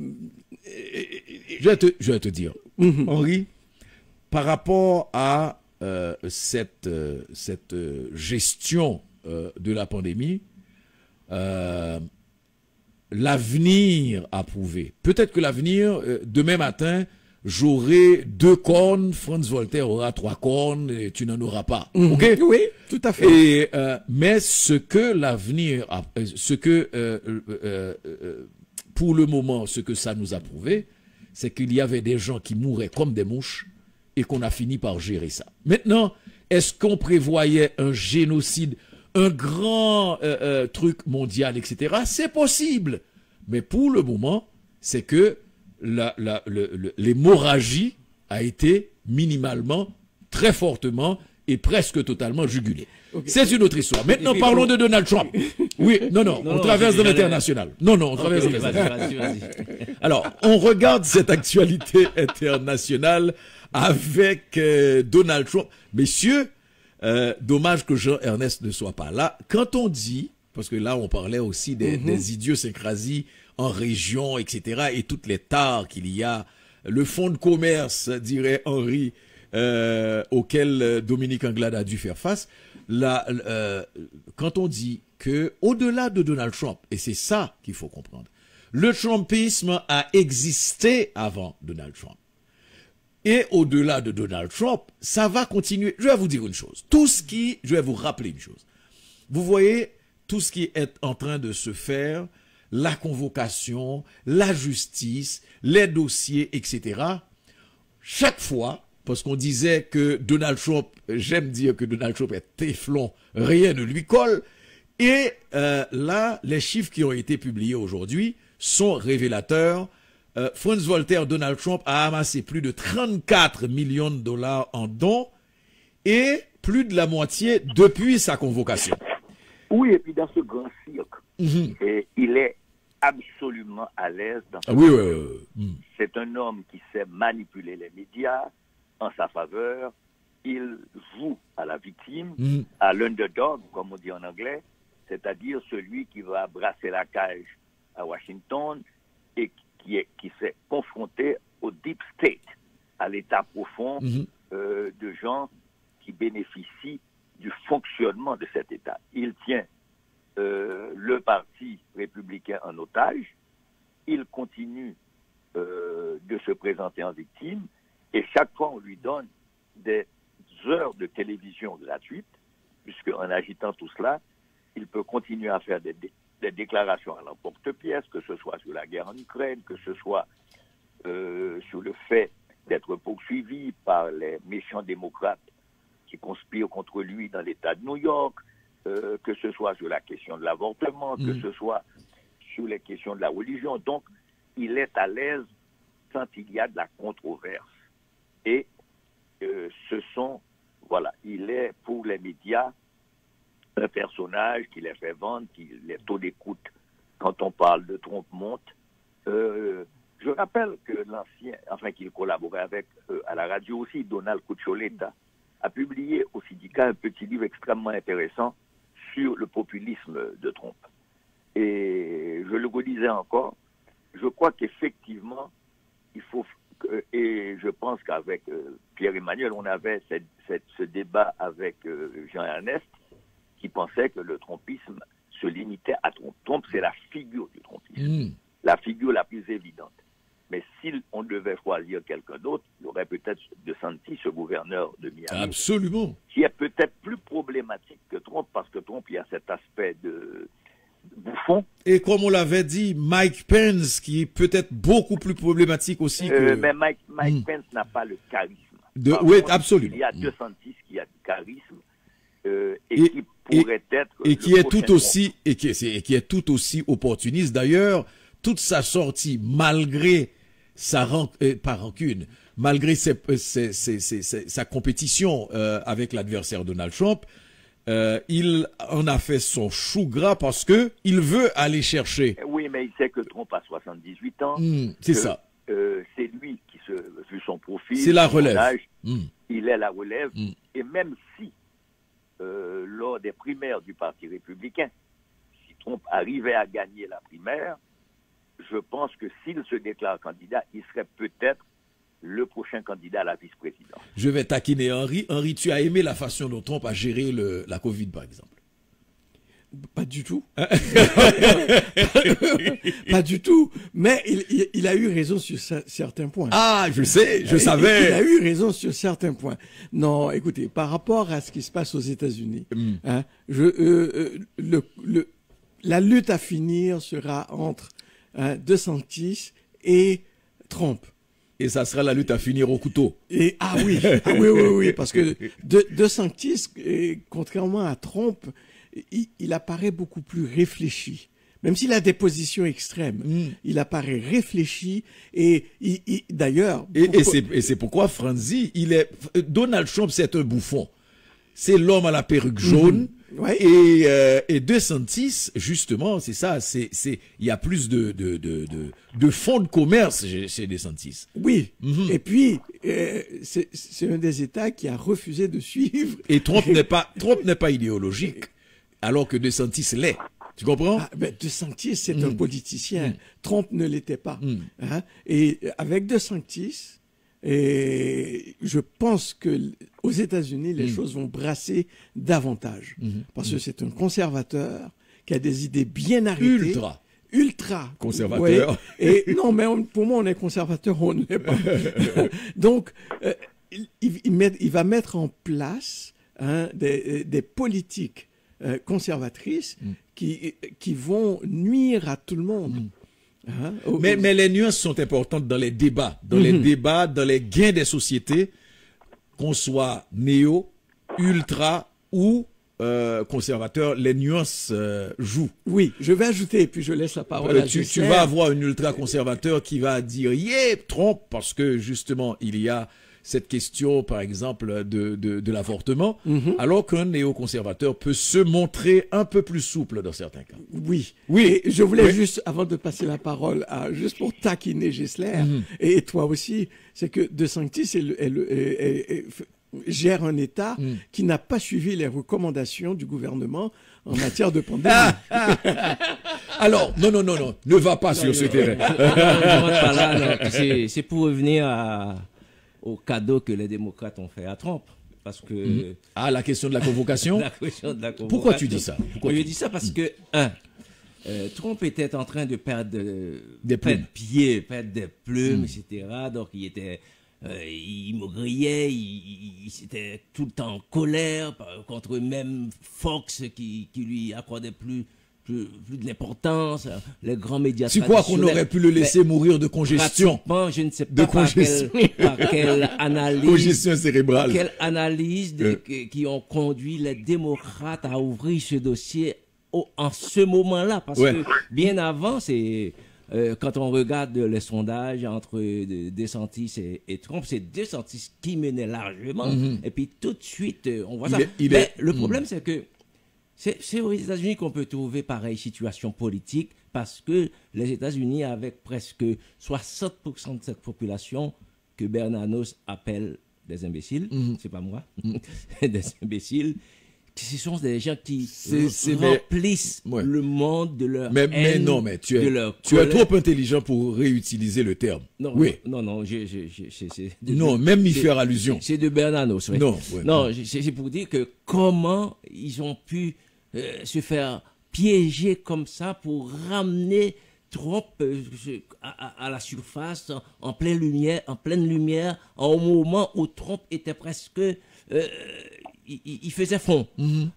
Je vais te dire, Henri, par rapport à cette gestion de la pandémie, l'avenir a prouvé. Peut-être que l'avenir, demain matin, j'aurai 2 cornes, Franz Voltaire aura 3 cornes, et tu n'en auras pas. Ok? Oui, tout à fait. Et, mais ce que l'avenir, pour le moment, ce que ça nous a prouvé, c'est qu'il y avait des gens qui mouraient comme des mouches et qu'on a fini par gérer ça. Maintenant, est-ce qu'on prévoyait un génocide, un grand truc mondial, etc.? C'est possible. Mais pour le moment, c'est que l'hémorragie a été minimalement, très fortement et presque totalement jugulée. Okay. C'est une autre histoire. Maintenant, parlons de Donald Trump. Oui, non, on traverse dans l'international. Non, on traverse dans l'international. Alors, on regarde cette actualité internationale avec Donald Trump. Messieurs, dommage que Jean-Ernest ne soit pas là. Quand on dit, parce que là, on parlait aussi des idiosyncrasies en région, etc., et toutes les tares qu'il y a, le fonds de commerce, dirait Henri, auquel Dominique Anglade a dû faire face. Quand on dit que au-delà de Donald Trump, et c'est ça qu'il faut comprendre, le Trumpisme a existé avant Donald Trump. Et au-delà de Donald Trump, ça va continuer. Je vais vous dire une chose. Je vais vous rappeler une chose. Vous voyez, tout ce qui est en train de se faire, la convocation, la justice, les dossiers, etc. Chaque fois, parce qu'on disait que Donald Trump, j'aime dire que Donald Trump est téflon, rien ne lui colle. Et là, les chiffres qui ont été publiés aujourd'hui sont révélateurs. Franz Voltaire, Donald Trump a amassé plus de 34 millions de dollars en dons et plus de la moitié depuis sa convocation. Oui, et puis dans ce grand cirque, il est absolument à l'aise dans ce C'est un homme qui sait manipuler les médias en sa faveur. Il joue à la victime, à l'underdog, comme on dit en anglais, c'est-à-dire celui qui va brasser la cage à Washington et qui s'est confronté au deep state, à l'état profond de gens qui bénéficient du fonctionnement de cet État. Il tient le parti républicain en otage, il continue de se présenter en victime, et chaque fois on lui donne des heures de télévision gratuites, puisque en agitant tout cela, il peut continuer à faire des déclarations à l'emporte-pièce, que ce soit sur la guerre en Ukraine, que ce soit sur le fait d'être poursuivi par les méchants démocrates qui conspirent contre lui dans l'État de New York, que ce soit sur la question de l'avortement, que ce soit sur les questions de la religion. Donc, il est à l'aise quand il y a de la controverse. Et il est pour les médias un personnage qui les fait vendre, qui les taux d'écoute, quand on parle de Trump, monte. Je rappelle que qu'il collaborait avec, à la radio aussi, Donald Cuccioletta, a publié au syndicat un petit livre extrêmement intéressant sur le populisme de Trump. Et je le redisais encore, je crois qu'effectivement, il faut, et je pense qu'avec Pierre-Emmanuel, on avait ce débat avec Jean-Ernest, qui pensait que le trumpisme se limitait à Trump. Trump, c'est la figure du trumpisme, la figure la plus évidente. Mais si on devait choisir quelqu'un d'autre, il y aurait peut-être DeSantis, ce gouverneur de Miami. Absolument. Qui est peut-être plus problématique que Trump, parce que Trump, il y a cet aspect de bouffon. Et comme on l'avait dit, Mike Pence, qui est peut-être beaucoup plus problématique aussi que... Mais Mike Pence n'a pas le charisme. Oui, absolument. Il y a DeSantis qui a du charisme et qui pourrait être... Et qui est tout aussi, et qui est tout aussi opportuniste. D'ailleurs, toute sa sortie, malgré pas rancune, malgré sa compétition avec l'adversaire Donald Trump, il en a fait son chou gras parce que il veut aller chercher. Oui, mais il sait que Trump a 78 ans. C'est ça. C'est lui qui, vu son profil, c'est la relève. Âge, il est la relève. Et même si, lors des primaires du Parti républicain, Trump arrivait à gagner la primaire, je pense que s'il se déclare candidat, il serait peut-être le prochain candidat à la vice-présidence. Je vais taquiner Henri. Henri, tu as aimé la façon dont Trump a géré la Covid, par exemple? Pas du tout. Pas du tout. Mais il a eu raison sur certains points. Ah, je sais, je savais. Il a eu raison sur certains points. Non, écoutez, par rapport à ce qui se passe aux États-Unis, hein, la lutte à finir sera entre DeSantis et Trump. Et ça sera la lutte à finir au couteau. Et, oui, parce que DeSantis, contrairement à Trump, il apparaît beaucoup plus réfléchi. Même s'il a des positions extrêmes, il apparaît réfléchi et d'ailleurs... Et c'est pourquoi Franzi, Donald Trump, c'est un bouffon. C'est l'homme à la perruque jaune. Ouais. Et DeSantis, justement, c'est ça, il y a plus de fonds de commerce chez DeSantis. Oui. Et puis, c'est un des États qui a refusé de suivre. Et Trump n'est pas idéologique, alors que DeSantis l'est. Tu comprends? DeSantis, c'est un politicien. Trump ne l'était pas. Hein? Et avec DeSantis, et je pense que aux États-Unis, les choses vont brasser davantage. Parce que c'est un conservateur qui a des idées bien arrêtées. Ultra conservateur. Ouais. Et non, mais pour moi, on est conservateur, on ne l'est pas. Donc, il va mettre en place des politiques conservatrices qui vont nuire à tout le monde. Mais les nuances sont importantes dans les débats. Dans les débats, dans les gains des sociétés, qu'on soit néo, ultra ou conservateur, les nuances jouent. Oui, je vais ajouter, et puis je laisse la parole à tu vas avoir un ultra-conservateur qui va dire « Yeah, Trump !» parce que justement, il y a cette question, par exemple, de l'avortement, alors qu'un néoconservateur peut se montrer un peu plus souple dans certains cas. Oui. Et je voulais juste, avant de passer la parole, juste pour taquiner Gessler, et toi aussi, c'est que DeSantis gère un État qui n'a pas suivi les recommandations du gouvernement en matière de pandémie. Alors, non, ne va pas sur ce terrain. C'est pour revenir au cadeau que les démocrates ont fait à Trump. Parce que... la question de la convocation. La question de la convocation. Pourquoi tu dis ça? Je dis ça parce que, Trump était en train de perdre des plumes, etc. Donc, il maugriait, il était tout le temps en colère contre même Fox qui lui accordait plus de l'importance, les grands médias. Tu crois qu'on aurait pu le laisser mourir de congestion? Je ne sais pas par quelle analyse. Congestion cérébrale. Quelle analyse qui ont conduit les démocrates à ouvrir ce dossier en ce moment-là. Parce que bien avant, quand on regarde les sondages entre DeSantis et Trump, c'est DeSantis qui menait largement. Et puis tout de suite, on voit ça. Mais le problème, c'est que c'est aux États-Unis qu'on peut trouver pareille situation politique parce que les États-Unis, avec presque 60% de cette population que Bernanos appelle des imbéciles, c'est pas moi, des imbéciles, ce sont des gens qui remplissent le monde de leur haine. Mais non, mais tu es trop intelligent pour réutiliser le terme. Non, non, même y faire allusion. C'est de Bernanos. Ouais. Non, c'est pour dire que comment ils ont pu se faire piéger comme ça pour ramener Trump à la surface en pleine lumière, au moment où Trump était presque il faisait fond.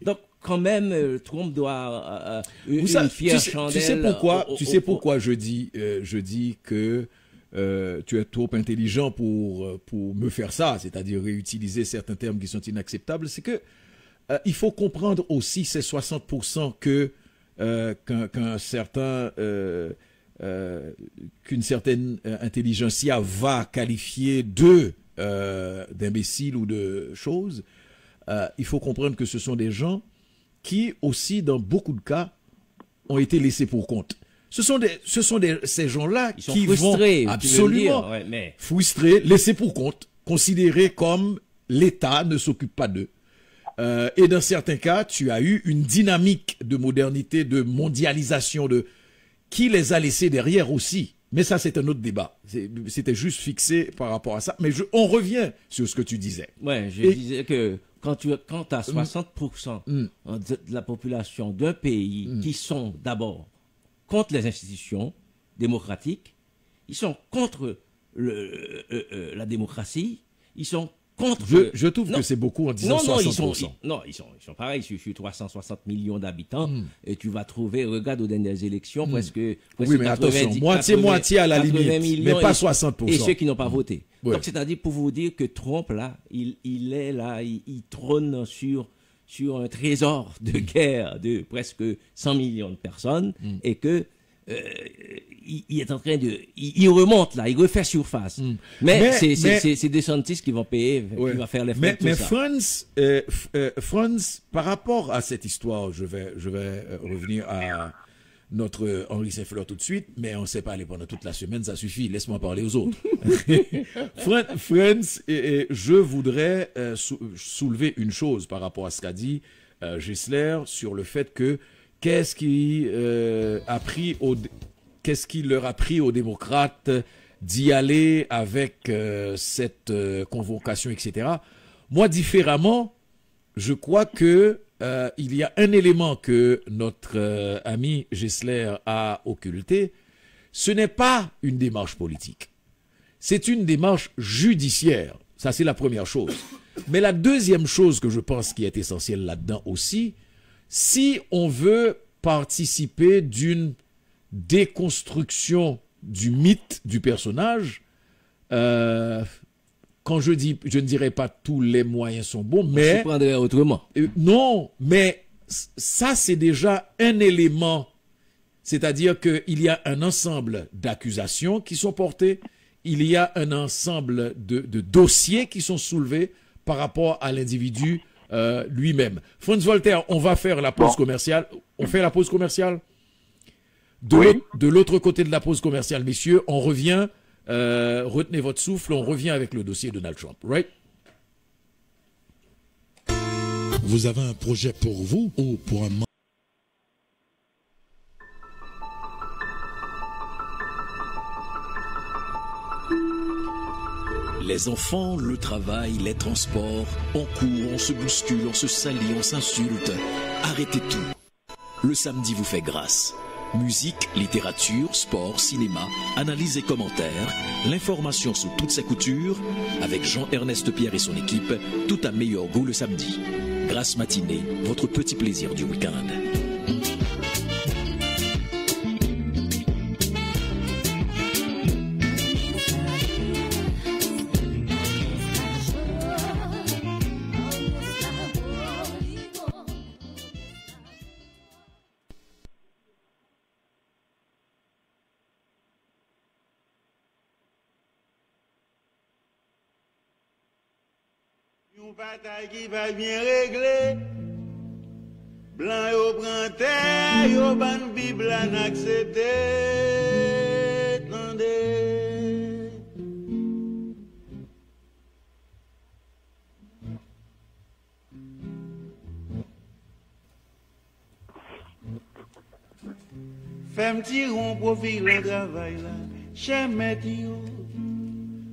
Donc quand même Trump doit une fière chandelle. Tu sais pourquoi je dis que tu es trop intelligent pour me faire ça, c'est-à-dire réutiliser certains termes qui sont inacceptables. C'est que il faut comprendre aussi ces 60% qu'une certaine intelligentsia va qualifier d'imbéciles ou de choses. Il faut comprendre que ce sont des gens qui aussi, dans beaucoup de cas, ont été laissés pour compte. Ce sont ces gens-là qui vont absolument frustrés, laissés pour compte, considérés comme l'État ne s'occupe pas d'eux. Et dans certains cas, tu as eu une dynamique de modernité, de mondialisation, qui les a laissés derrière aussi. Mais ça, c'est un autre débat. C'était juste fixé par rapport à ça. Mais on revient sur ce que tu disais. Ouais, je disais que quand tu as 60% de la population d'un pays qui sont d'abord contre les institutions démocratiques, ils sont contre la démocratie, ils sont contre... Je trouve que c'est beaucoup en disant 60%. Ils sont pareils. Sur 360 millions d'habitants, et tu vas trouver, regarde aux dernières élections, presque oui, mais 90, attention, moitié à la limite, mais pas 60%. Et ceux qui n'ont pas voté. Ouais. Donc, c'est-à-dire pour vous dire que Trump, là, il est là, il trône sur un trésor de guerre de presque 100 millions de personnes, et que il est en train il remonte là, il refait surface. Mais c'est DeSantis qui vont payer, qui va faire les frais. Mais Franz, par rapport à cette histoire, je vais revenir à notre Henri Saint-Fleur tout de suite, mais on ne sait pas aller pendant toute la semaine, ça suffit, laisse-moi parler aux autres. Franz, je voudrais soulever une chose par rapport à ce qu'a dit Gessler sur le fait que qu'est-ce qui leur a pris aux démocrates d'y aller avec cette convocation, etc. Moi, différemment, je crois que il y a un élément que notre ami Gessler a occulté. Ce n'est pas une démarche politique. C'est une démarche judiciaire. Ça, c'est la première chose. Mais la deuxième chose que je pense qui est essentielle là-dedans aussi, si on veut participer d'une déconstruction du mythe du personnage, quand je ne dirais pas tous les moyens sont bons, mais... Je prendrais autrement. Non, mais ça c'est déjà un élément, c'est-à-dire qu'il y a un ensemble d'accusations qui sont portées, il y a un ensemble de dossiers qui sont soulevés par rapport à l'individu lui-même. Franz Voltaire, on va faire la pause commerciale. On fait la pause commerciale. De l'autre côté de la pause commerciale, messieurs, on revient. Retenez votre souffle, on revient avec le dossier Donald Trump. Right? Vous avez un projet pour vous ou pour un... Les enfants, le travail, les transports, on court, on se bouscule, on se salit, on s'insulte. Arrêtez tout. Le samedi vous fait grâce. Musique, littérature, sport, cinéma, analyse et commentaires, l'information sous toutes ses coutures, avec Jean-Ernest Pierre et son équipe, tout à meilleur goût le samedi. Grâce matinée, votre petit plaisir du week-end. Une bataille qui va bien régler. Blanc yo prend terre, yo ban Bible en accepté. Tendez. Femme tiron profil le travail là. Chef météo.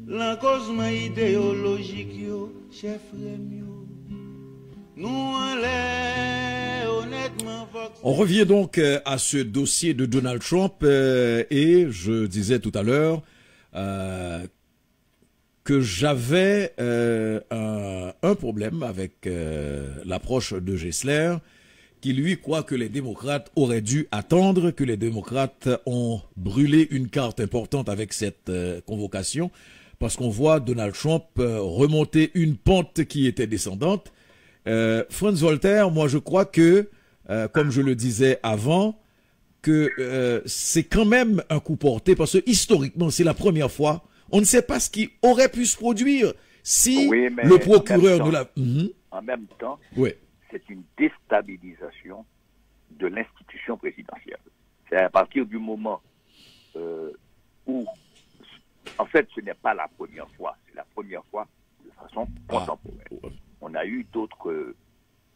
L'encosement idéologique yo. Chef Rémio, nous en l'air, honnêtement. On revient donc à ce dossier de Donald Trump et je disais tout à l'heure que j'avais un problème avec l'approche de Gessler qui lui croit que les démocrates auraient dû attendre, que les démocrates ont brûlé une carte importante avec cette convocation. Parce qu'on voit Donald Trump remonter une pente qui était descendante. Franz Voltaire, moi je crois que, comme je le disais avant, que c'est quand même un coup porté, parce que historiquement, c'est la première fois. On ne sait pas ce qui aurait pu se produire si le procureur de la... En même temps, oui. C'est une déstabilisation de l'institution présidentielle. C'est à partir du moment où... En fait, ce n'est pas la première fois. C'est la première fois de façon contemporaine. On a eu d'autres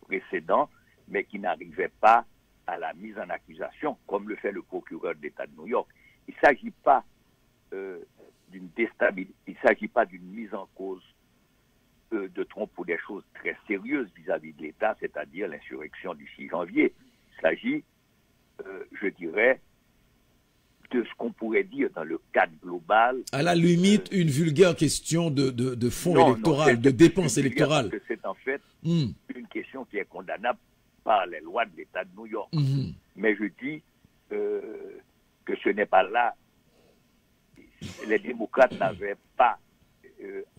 précédents, mais qui n'arrivaient pas à la mise en accusation, comme le fait le procureur de l'État de New York. Il ne s'agit pas d'une déstabilisation, il ne s'agit pas d'une mise en cause de Trump pour des choses très sérieuses vis-à-vis de l'État, c'est-à-dire l'insurrection du 6 janvier. Il s'agit, je dirais, de ce qu'on pourrait dire dans le cadre global. À la limite, une vulgaire question de fonds électoral, de dépenses électorales. Parce que c'est en fait une question qui est condamnable par les lois de l'État de New York. Mais je dis que ce n'est pas là. Les démocrates n'avaient pas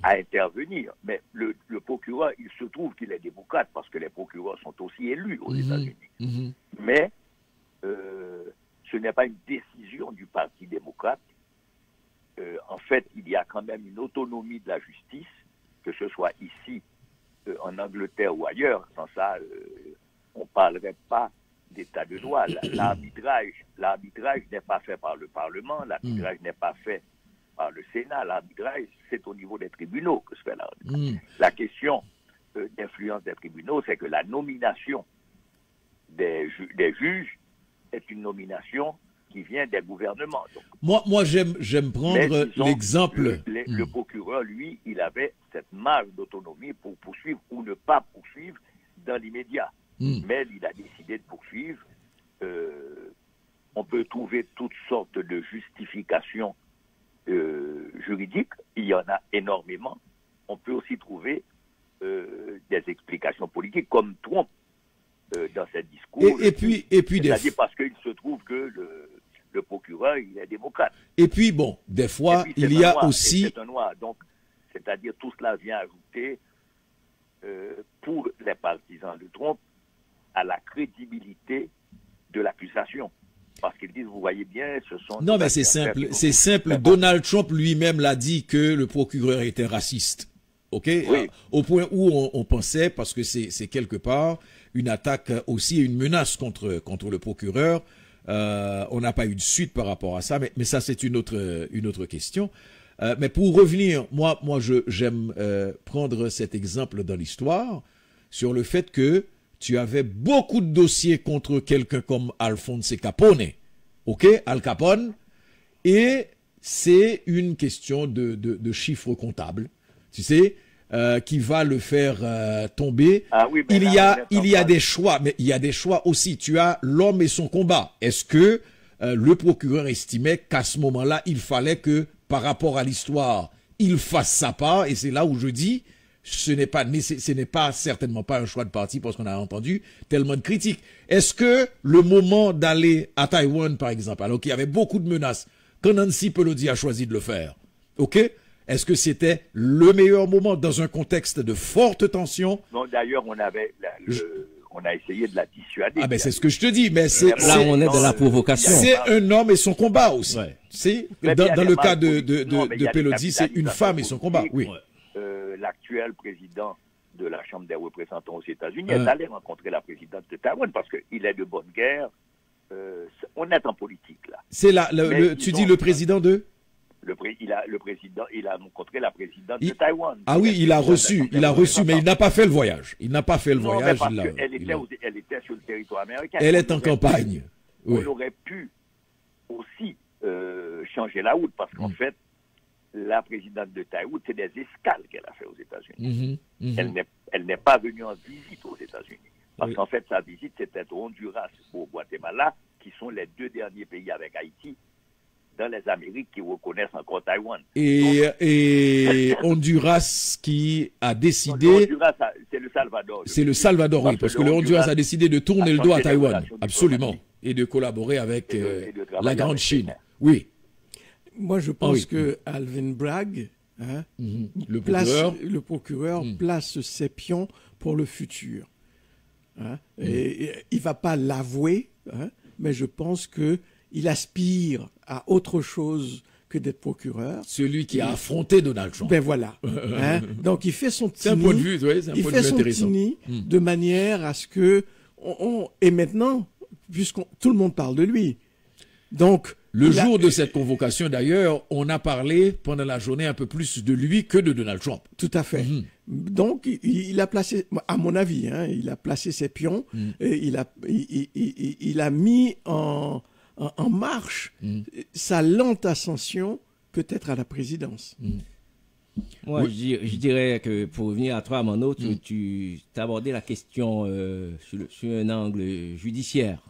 à intervenir. Mais le procureur, il se trouve qu'il est démocrate parce que les procureurs sont aussi élus aux États-Unis. Mais ce n'est pas une décision du Parti démocrate. En fait, il y a quand même une autonomie de la justice, que ce soit ici, en Angleterre ou ailleurs. Sans ça, on ne parlerait pas d'état de droit. L'arbitrage n'est pas fait par le Parlement, l'arbitrage n'est pas fait par le Sénat. L'arbitrage, c'est au niveau des tribunaux que se fait l'arbitrage. La question d'influence des tribunaux, c'est que la nomination des juges est une nomination qui vient des gouvernements. Donc, moi j'aime prendre l'exemple. Le procureur, lui, il avait cette marge d'autonomie pour poursuivre ou ne pas poursuivre dans l'immédiat. Mais il a décidé de poursuivre. On peut trouver toutes sortes de justifications juridiques. Il y en a énormément. On peut aussi trouver des explications politiques, comme Trump dans ses discours. Et puis c'est-à-dire parce qu'il se trouve que le procureur, il est démocrate. Et puis, bon, des fois, il y a aussi... C'est un noir. Donc, c'est-à-dire tout cela vient ajouter, pour les partisans de Trump, à la crédibilité de l'accusation. Parce qu'ils disent, vous voyez bien, ce sont... Non, mais c'est simple. C'est simple. Donald Trump lui-même l'a dit que le procureur était raciste. OK? Oui. Au point où on pensait, parce que c'est quelque part une attaque aussi, une menace contre le procureur. On n'a pas eu de suite par rapport à ça, mais ça, c'est une autre question. Mais pour revenir, moi j'aime prendre cet exemple dans l'histoire sur le fait que tu avais beaucoup de dossiers contre quelqu'un comme Alphonse Capone, ok, Al Capone, et c'est une question de chiffres comptables, tu sais, qui va le faire tomber. Ah oui, il y a des choix, mais il y a des choix aussi. Tu as l'homme et son combat. Est-ce que le procureur estimait qu'à ce moment-là, il fallait que, par rapport à l'histoire, il fasse sa part? Et c'est là où je dis, ce n'est pas certainement pas un choix de parti parce qu'on a entendu tellement de critiques. Est-ce que le moment d'aller à Taïwan, par exemple, alors qu'il y avait beaucoup de menaces, quand Nancy Pelosi a choisi de le faire, ok? Est-ce que c'était le meilleur moment dans un contexte de forte tension? Non, d'ailleurs, on a essayé de la dissuader. Ah ben c'est ce que je te dis, mais c'est là on est dans la provocation. C'est un homme et son combat aussi. Ouais. C'est dans le cas de Pelosi, c'est une femme et son combat. Oui. L'actuel président de la Chambre des représentants aux États-Unis est allé rencontrer la présidente de Taïwan parce qu'il est de bonne guerre. On est en politique là. C'est là, tu dis le président de? Il a rencontré la présidente de Taïwan. Ah oui, il a reçu, mais il n'a pas fait le voyage. Il n'a pas fait le voyage. Parce qu'elle était sur le territoire américain. Elle est en campagne. On aurait pu aussi changer la route parce qu'en fait, la présidente de Taïwan, c'est des escales qu'elle a fait aux États-Unis. Elle n'est pas venue en visite aux États-Unis. Parce qu'en fait, sa visite, c'était au Honduras ou au Guatemala, qui sont les deux derniers pays avec Haïti dans les Amériques qui reconnaissent encore Taïwan. Et Honduras qui a décidé... Honduras, c'est le Salvador. C'est le Salvador, oui, parce que le Honduras a décidé de tourner le dos à Taïwan, absolument, et de collaborer avec la Grande Chine. Oui. Moi, je pense que Alvin Bragg, le procureur, place ses pions pour le futur. Et il ne va pas l'avouer, mais je pense qu'il aspire à autre chose que d'être procureur. Celui qui a affronté Donald Trump. Ben voilà. Donc il fait son tini. C'est un point de vue, oui, c'est un point de vue intéressant. De manière à ce que et maintenant, puisque tout le monde parle de lui, donc Le jour de cette convocation, d'ailleurs, on a parlé pendant la journée un peu plus de lui que de Donald Trump. Tout à fait. Donc, il a placé, à mon avis, hein, il a placé ses pions, et il a mis en marche sa lente ascension peut-être à la présidence. Moi, je dirais que pour revenir à toi, Mano, tu as abordé la question sur un angle judiciaire.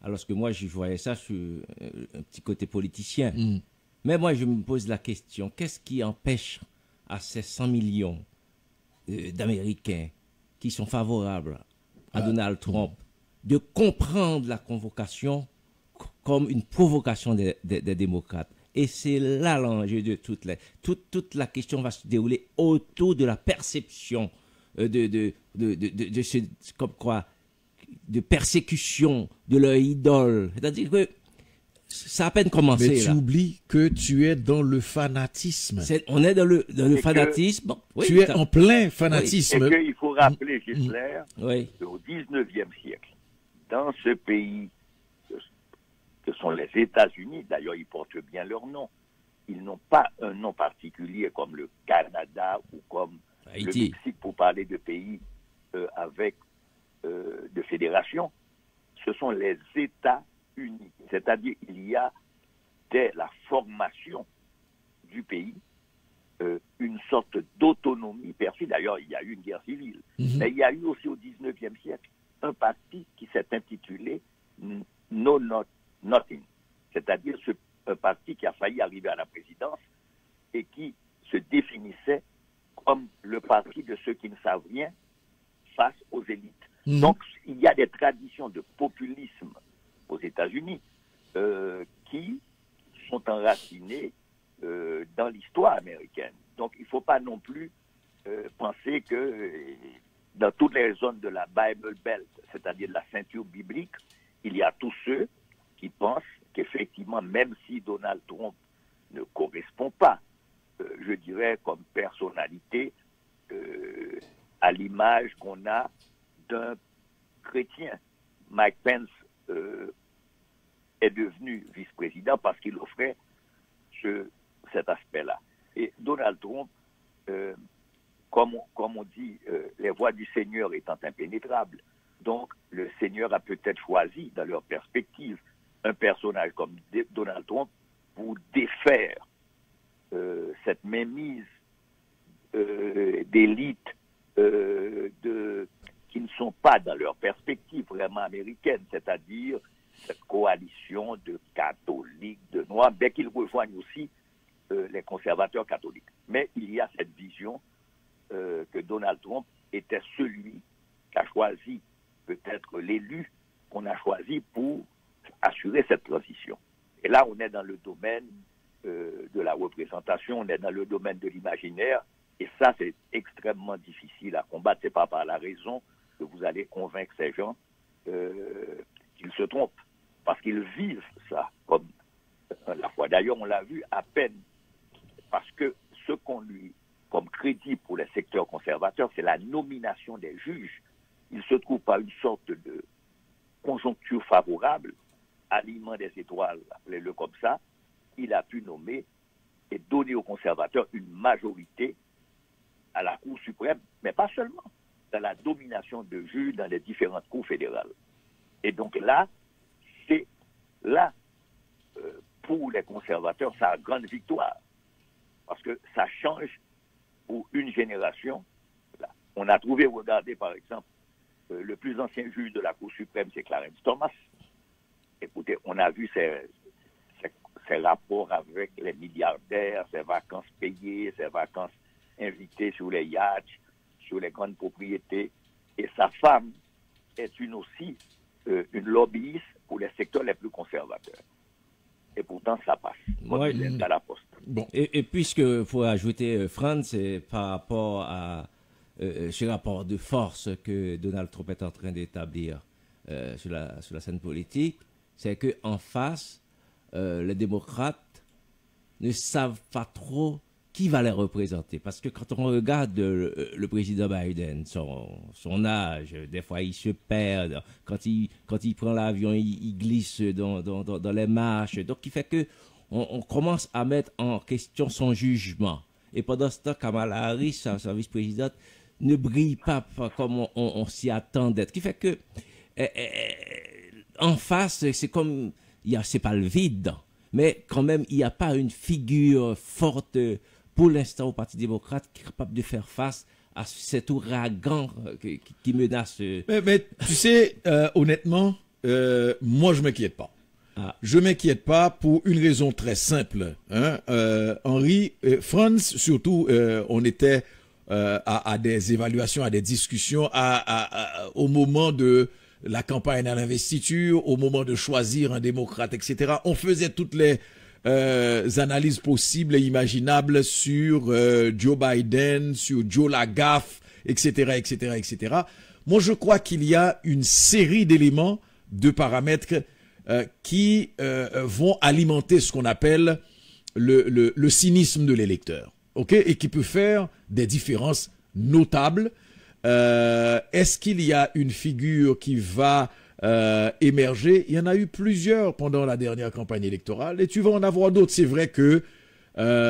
Alors que moi, je voyais ça sur un petit côté politicien. Mais moi, je me pose la question, qu'est-ce qui empêche à ces 100 millions d'Américains qui sont favorables à Donald Trump de comprendre la convocation comme une provocation des démocrates? Et c'est là l'enjeu de toute la question va se dérouler autour de la perception de ce, comme quoi, de persécution de leur idole. C'est-à-dire que ça a à peine commencé. Mais tu oublies que tu es dans le fanatisme. On est dans le fanatisme. Oui, tu es en plein fanatisme. Et qu'il faut rappeler, Gisler, qu'au 19e siècle, dans ce pays que sont les États-Unis, d'ailleurs ils portent bien leur nom, ils n'ont pas un nom particulier comme le Canada ou comme Haïti. Le Mexique, pour parler de pays avec de fédération. Ce sont les États-Unis. C'est-à-dire il y a dès la formation du pays une sorte d'autonomie perçue. D'ailleurs, il y a eu une guerre civile. Mais il y a eu aussi au 19e siècle un parti qui s'est intitulé No Nothing. C'est-à-dire un parti qui a failli arriver à la présidence et qui se définissait comme le parti de ceux qui ne savent rien face aux élites. Donc, il y a des traditions de populisme aux États-Unis qui sont enracinées dans l'histoire américaine. Donc, il ne faut pas non plus penser que dans toutes les zones de la Bible Belt, c'est-à-dire de la ceinture biblique, il y a tous ceux qui pensent qu'effectivement, même si Donald Trump ne correspond pas, je dirais, comme personnalité, à l'image qu'on a d'un chrétien. Mike Pence est devenu vice-président parce qu'il offrait cet aspect-là. Et Donald Trump, comme on dit, les voies du Seigneur étant impénétrables, donc le Seigneur a peut-être choisi, dans leur perspective, un personnage comme Donald Trump pour défaire cette mainmise d'élites qui ne sont pas dans leur perspective vraiment américaine, c'est-à-dire cette coalition de catholiques, de noirs, bien qu'ils rejoignent aussi les conservateurs catholiques. Mais il y a cette vision que Donald Trump était celui qui a choisi, peut-être l'élu qu'on a choisi pour assurer cette transition. Et là, on est dans le domaine de la représentation, on est dans le domaine de l'imaginaire, et ça, c'est extrêmement difficile à combattre. C'est pas par la raison que vous allez convaincre ces gens qu'ils se trompent, parce qu'ils vivent ça comme la foi. D'ailleurs, on l'a vu à peine, parce que ce qu'on lui, comme crédit pour les secteurs conservateurs, c'est la nomination des juges. Il se trouve par une sorte de conjoncture favorable, alignement des étoiles, appelez-le comme ça, il a pu nommer et donner aux conservateurs une majorité à la Cour suprême, mais pas seulement, dans la domination de juges dans les différentes cours fédérales. Et donc là, c'est là, pour les conservateurs, sa grande victoire, parce que ça change pour une génération. Là. On a trouvé, regardez par exemple, le plus ancien juge de la Cour suprême, c'est Clarence Thomas. Écoutez, on a vu ses rapports avec les milliardaires, ses vacances payées, ses vacances invitées sur les yachts, sur les grandes propriétés. Et sa femme est aussi une lobbyiste pour les secteurs les plus conservateurs. Et pourtant, ça passe. Ouais. À la poste. Bon. Et puisque, faut ajouter, Franz, c'est par rapport à ce rapport de force que Donald Trump est en train d'établir sur la scène politique, c'est qu'en face, les démocrates ne savent pas trop qui va les représenter? Parce que quand on regarde le président Biden, son âge, des fois il se perd. Quand il prend l'avion, il glisse dans les marches. Donc, il fait que on commence à mettre en question son jugement. Et pendant ce temps, Kamala Harris, sa vice-présidente, ne brille pas comme on s'y attendait. Ce qui fait que en face, c'est comme, c'est pas le vide, mais quand même, il n'y a pas une figure forte pour l'instant au Parti démocrate qui est capable de faire face à cet ouragan qui menace. Mais tu sais, honnêtement, moi je m'inquiète pas. Ah. Je m'inquiète pas pour une raison très simple. Hein? Henri, France, surtout, on était à des évaluations, à des discussions, au moment de la campagne à l'investiture, au moment de choisir un démocrate, etc. On faisait toutes les analyses possibles et imaginables sur Joe Biden, sur Joe Lagaffe, etc., etc., etc. Moi, je crois qu'il y a une série d'éléments, de paramètres qui vont alimenter ce qu'on appelle le cynisme de l'électeur, ok, et qui peut faire des différences notables. Est-ce qu'il y a une figure qui va émerger? Il y en a eu plusieurs pendant la dernière campagne électorale, et tu vas en avoir d'autres. C'est vrai que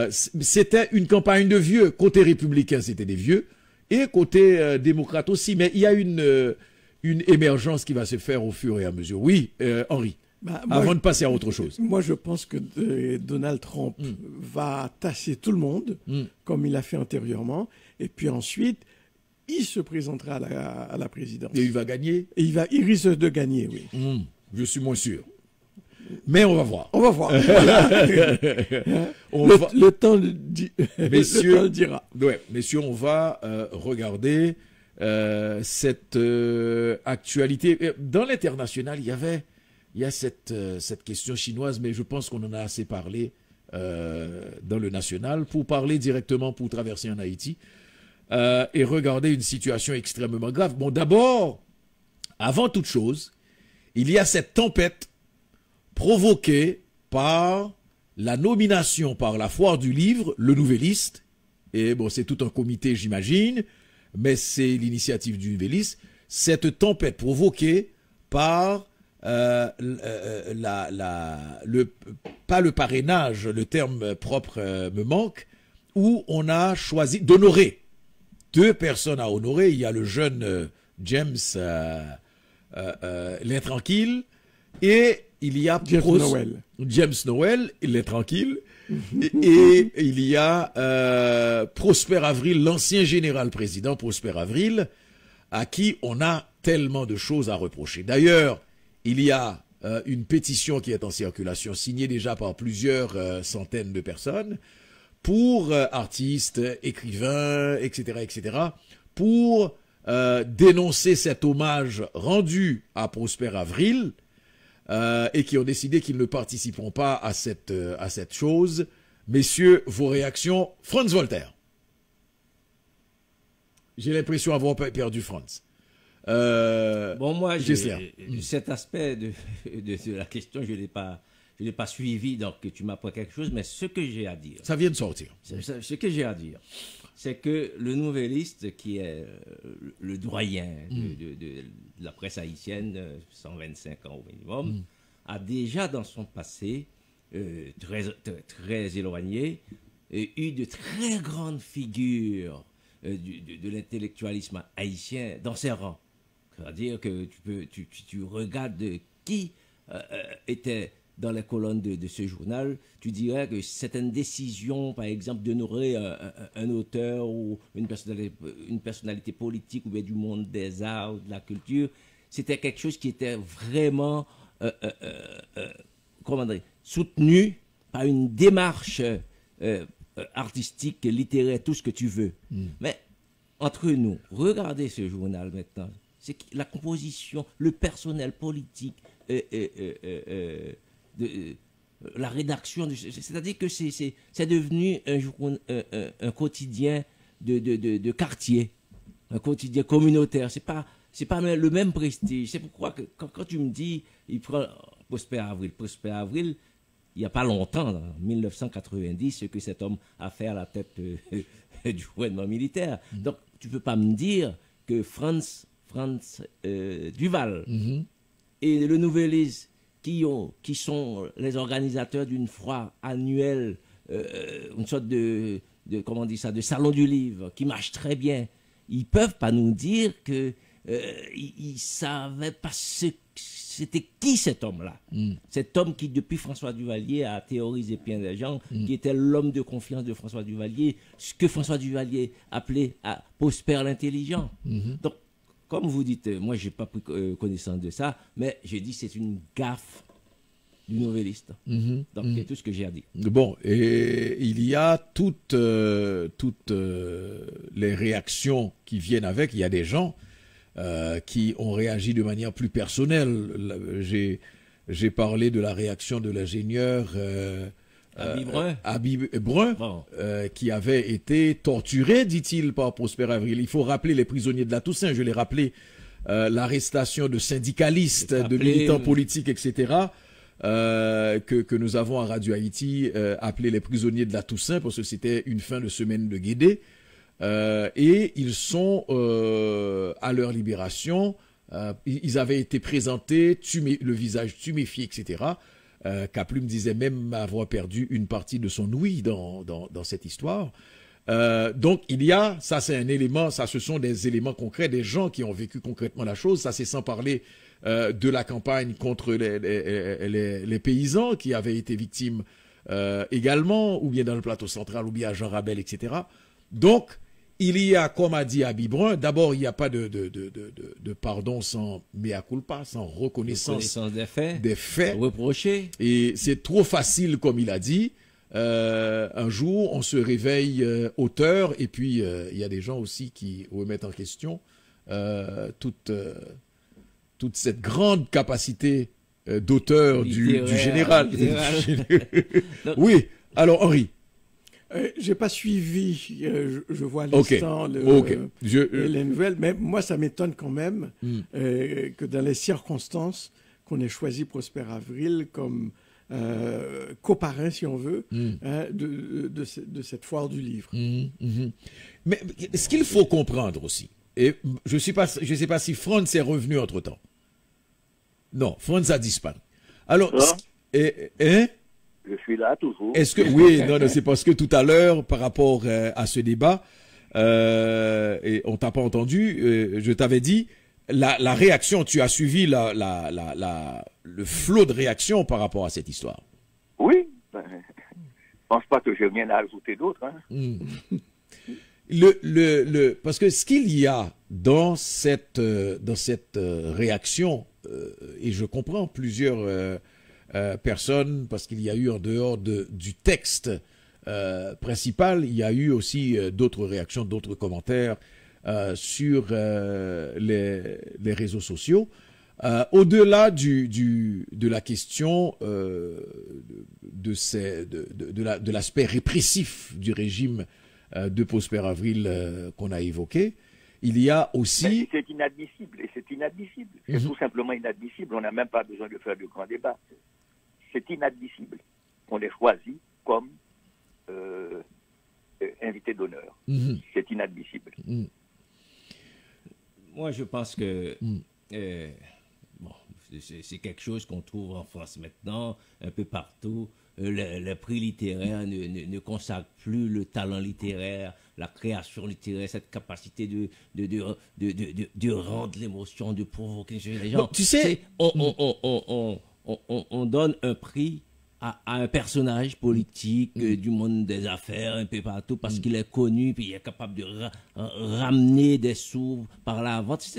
c'était une campagne de vieux. Côté républicain, c'était des vieux, et côté démocrate aussi. Mais il y a une émergence qui va se faire au fur et à mesure. Oui, Henri. Avant de passer à autre chose. Moi, je pense que Donald Trump va tasser tout le monde, comme il a fait antérieurement, et puis ensuite, il se présentera à la présidence. Et il va gagner? Et il risque de gagner, oui. Je suis moins sûr. Mais on va voir. On va voir. Voilà. Le temps le dira. Ouais, messieurs, on va regarder cette actualité. Dans l'international, il y a cette question chinoise, mais je pense qu'on en a assez parlé dans le national. Pour parler directement, pour traverser en Haïti et regarder une situation extrêmement grave. Bon, d'abord, avant toute chose, il y a cette tempête provoquée par la nomination par la Foire du Livre, le Nouvelliste. Et bon, c'est tout un comité, j'imagine, mais c'est l'initiative du Nouvelliste. Cette tempête provoquée par pas le parrainage, le terme propre me manque, où on a choisi d'honorer deux personnes à honorer. Il y a le jeune James l'intranquille, et il y a James Noël, l'intranquille, et il y a Prosper Avril, l'ancien général président Prosper Avril, à qui on a tellement de choses à reprocher. D'ailleurs, il y a une pétition qui est en circulation, signée déjà par plusieurs centaines de personnes, pour artistes, écrivains, etc., etc., pour dénoncer cet hommage rendu à Prosper Avril, et qui ont décidé qu'ils ne participeront pas à cette chose. Messieurs, vos réactions? Franz Voltaire. J'ai l'impression d'avoir perdu Franz. Bon, moi, cet aspect de la question, je l'ai pas suivi, donc tu m'apprends quelque chose, mais ce que j'ai à dire... Ça vient de sortir. Ce que j'ai à dire, c'est que le Nouvelliste, qui est le doyen de la presse haïtienne, 125 ans au minimum, a déjà dans son passé, très éloigné, eu de très grandes figures de l'intellectualisme haïtien dans ses rangs. C'est-à-dire que tu regardes qui était dans les colonnes de ce journal, tu dirais que certaines décisions, par exemple, d'honorer un auteur ou une personnalité politique ou bien du monde des arts ou de la culture, c'était quelque chose qui était vraiment soutenu par une démarche artistique, littéraire, tout ce que tu veux. Mais entre nous, regardez ce journal maintenant. C'est la composition, le personnel politique, la rédaction, c'est-à-dire que c'est devenu un quotidien de quartier, un quotidien communautaire. C'est pas le même prestige. C'est pourquoi que, quand tu me dis, il prend Prosper Avril, il n'y a pas longtemps, en 1990, ce que cet homme a fait à la tête du gouvernement militaire. Donc, tu ne peux pas me dire que Franz Duval et le Nouvelliste, qui sont les organisateurs d'une foire annuelle, une sorte comment on dit ça, de salon du livre, qui marche très bien, ils ne peuvent pas nous dire que ils ne savaient pas c'était qui cet homme-là. Cet homme qui, depuis François Duvalier, a théorisé plein de gens, qui était l'homme de confiance de François Duvalier, ce que François Duvalier appelait Prosper l'intelligent. Donc, comme vous dites, moi, je n'ai pas pris connaissance de ça, mais j'ai dit c'est une gaffe du Nouvelliste. Donc, c'est tout ce que j'ai à dire. Bon, et il y a toutes les réactions qui viennent avec. Il y a des gens qui ont réagi de manière plus personnelle. J'ai parlé de la réaction de l'ingénieur Habib Brun, bon. Qui avait été torturé, dit-il, par Prosper Avril. Il faut rappeler les prisonniers de la Toussaint, je l'ai rappelé, l'arrestation de syndicalistes, de militants politiques, etc., que nous avons à Radio Haïti appelé les prisonniers de la Toussaint, parce que c'était une fin de semaine de Guédé. Et ils sont à leur libération, ils avaient été présentés, le visage tuméfié, etc. Kaplume disait même avoir perdu une partie de son ouïe dans cette histoire. Donc il y a, ça c'est un élément, ça ce sont des éléments concrets, des gens qui ont vécu concrètement la chose. Ça c'est sans parler de la campagne contre les paysans qui avaient été victimes également, ou bien dans le plateau central, ou bien à Jean Rabel, etc. Donc il y a, comme a dit Habib Brun, d'abord il n'y a pas de pardon sans mea culpa, sans reconnaissance des faits. Reprocher. Et c'est trop facile, comme il a dit. Un jour, on se réveille auteur, et puis il y a des gens aussi qui remettent en question toute cette grande capacité d'auteur du général. Oui, alors Henri. J'ai pas suivi, je vois à l'instant les nouvelles, mais moi ça m'étonne quand même que dans les circonstances qu'on ait choisi Prosper Avril comme coparrain, si on veut, de cette foire du livre. Mais ce qu'il faut comprendre aussi, et je sais pas si Franz est revenu entre-temps. Non, Franz a disparu. Alors, je suis là toujours. Est-ce que oui, non, c'est parce que tout à l'heure, par rapport à ce débat, et on t'a pas entendu, je t'avais dit la réaction. Tu as suivi le flot de réactions par rapport à cette histoire. Oui, je pense pas que j'ai rien à ajouter d'autre. Hein. Parce que ce qu'il y a dans cette réaction, et je comprends plusieurs personnes, parce qu'il y a eu en dehors du texte principal, il y a eu aussi d'autres réactions, d'autres commentaires sur les réseaux sociaux. Au-delà de la question de l'aspect répressif du régime de Prosper Avril qu'on a évoqué, il y a aussi... C'est inadmissible, et c'est inadmissible. C'est tout simplement inadmissible. On n'a même pas besoin de faire de grands débats. C'est inadmissible qu'on les choisit comme invité d'honneur. C'est inadmissible. Moi, je pense que c'est quelque chose qu'on trouve en France maintenant, un peu partout. Les prix littéraires ne consacrent plus le talent littéraire, la création littéraire, cette capacité de rendre l'émotion, de provoquer les gens. Bon, tu sais, on donne un prix à un personnage politique du monde des affaires, un peu partout, parce qu'il est connu, puis il est capable de ramener des sous par la vente.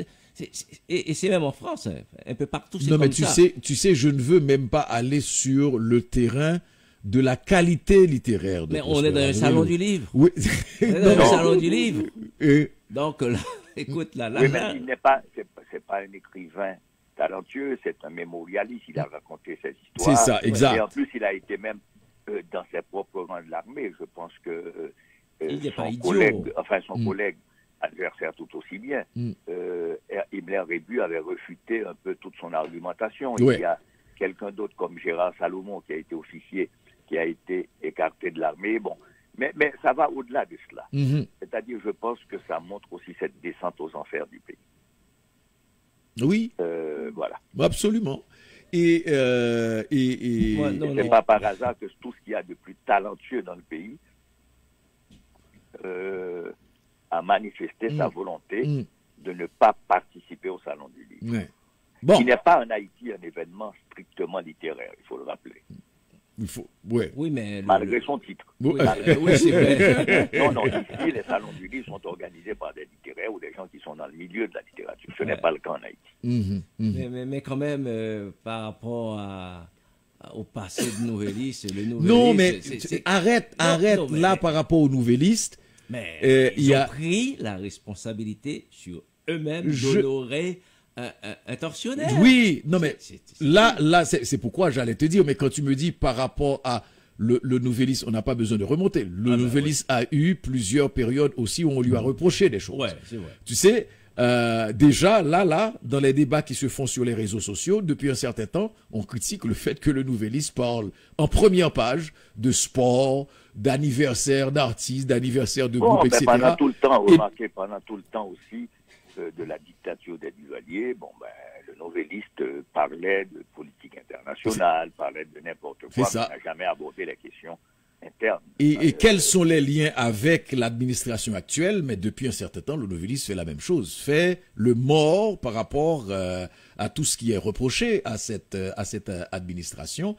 Et c'est même en France, un peu partout. Non, mais tu sais, je ne veux même pas aller sur le terrain de la qualité littéraire. Mais on est dans un salon du livre. Oui. On est dans un salon du livre. Donc, là, écoute, là. Oui, mais il n'est pas, c'est pas un écrivain talentueux, c'est un mémorialiste. Il a raconté ses histoires. C'est ça, exact. Et en plus, il a été même dans ses propres rangs de l'armée. Je pense que son collègue adversaire tout aussi bien, Himmler Rébu avait refuté un peu toute son argumentation. Oui. quelqu'un d'autre comme Gérard Salomon, qui a été officier, qui a été écarté de l'armée. Bon, mais ça va au-delà de cela. C'est-à-dire, je pense que ça montre aussi cette descente aux enfers du pays. Oui. Voilà. Absolument. C'est pas par hasard que tout ce qu'il y a de plus talentueux dans le pays a manifesté sa volonté de ne pas participer au Salon du Livre. Ouais. Bon. Qui n'est pas en Haïti un événement strictement littéraire, il faut le rappeler. Il faut, ouais. Oui, mais malgré son titre. Oui, c'est vrai. Non, ici, les salons du livre sont organisés par des littéraires ou des gens qui sont dans le milieu de la littérature. Ce n'est pas le cas en Haïti. Mais quand même, par rapport au passé de Nouveliste, le Nouveliste... Non, mais arrête là par rapport aux Nouvelistes. Mais ils ont pris la responsabilité sur eux-mêmes d'honorer un tortionnaire. Oui, non mais là c'est pourquoi j'allais te dire, mais quand tu me dis par rapport à le Nouveliste, on n'a pas besoin de remonter. Le Nouveliste a eu plusieurs périodes aussi où on lui a reproché des choses. Ouais, c'est vrai. Tu sais, déjà là, dans les débats qui se font sur les réseaux sociaux, depuis un certain temps, on critique le fait que le Nouveliste parle en première page de sport, d'anniversaire d'artistes, d'anniversaire de groupes, etc. Pendant tout le temps, remarquez, pendant tout le temps aussi, de la dictature des Duvalier, le Nouveliste parlait de politique internationale, parlait de n'importe quoi, mais n'a jamais abordé les questions internes. Et quels sont les liens avec l'administration actuelle? Mais depuis un certain temps, le Nouveliste fait la même chose, fait le mort par rapport à tout ce qui est reproché à cette administration.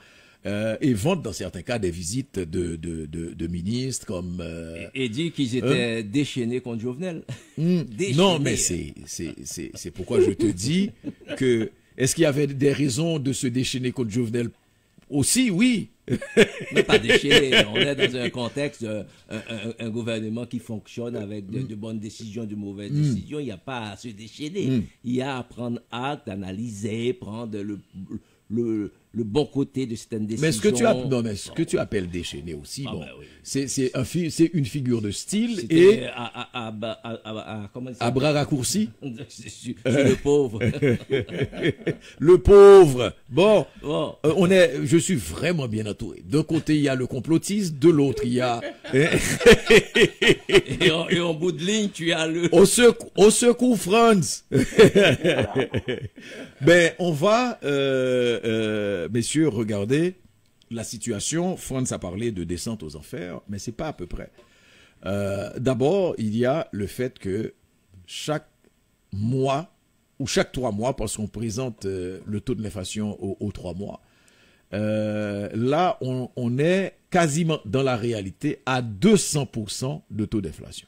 Et vendent dans certains cas des visites de ministres comme... et dit qu'ils étaient déchaînés contre Jovenel. Non, mais c'est pourquoi je te dis que... Est-ce qu'il y avait des raisons de se déchaîner contre Jovenel? Aussi, oui. Mais pas déchaîné. On est dans un contexte un gouvernement qui fonctionne avec de bonnes décisions, de mauvaises décisions. Il n'y a pas à se déchaîner. Il y a à prendre acte, analyser, prendre le bon côté de certaines décisions. Mais ce que tu appelles déchaîné aussi, c'est une figure de style et à bras raccourcis. Le pauvre. Le pauvre. Bon. Je suis vraiment bien entouré. D'un côté, il y a le complotiste, de l'autre, il y a... et en bout de ligne, tu as le... Au secours, Franz. Ben, on va... messieurs, regardez la situation. Franz a parlé de descente aux enfers, mais c'est pas à peu près. D'abord, il y a le fait que chaque mois, ou chaque 3 mois, parce qu'on présente le taux de l'inflation aux 3 mois, là, on est quasiment dans la réalité à 200% de taux d'inflation.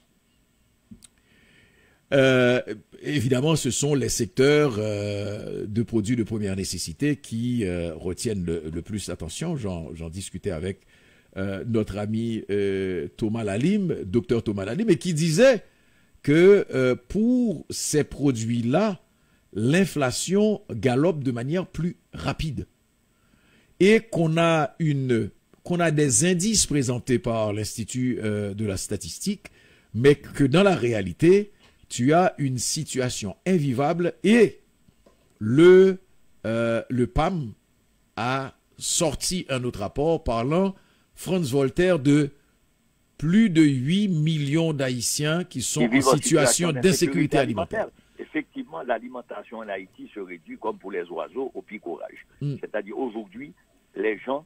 Évidemment, ce sont les secteurs de produits de première nécessité qui retiennent le plus l'attention. J'en discutais avec notre ami Thomas Lalim, docteur Thomas Lalim, et qui disait que pour ces produits-là, l'inflation galope de manière plus rapide. Et qu'on a des indices présentés par l'Institut de la statistique, mais que dans la réalité, tu as une situation invivable et le PAM a sorti un autre rapport parlant, Franz Voltaire, de plus de 8 millions d'Haïtiens qui sont en situation d'insécurité alimentaire. Effectivement, l'alimentation en Haïti se réduit comme pour les oiseaux au picorage. C'est-à-dire aujourd'hui, les gens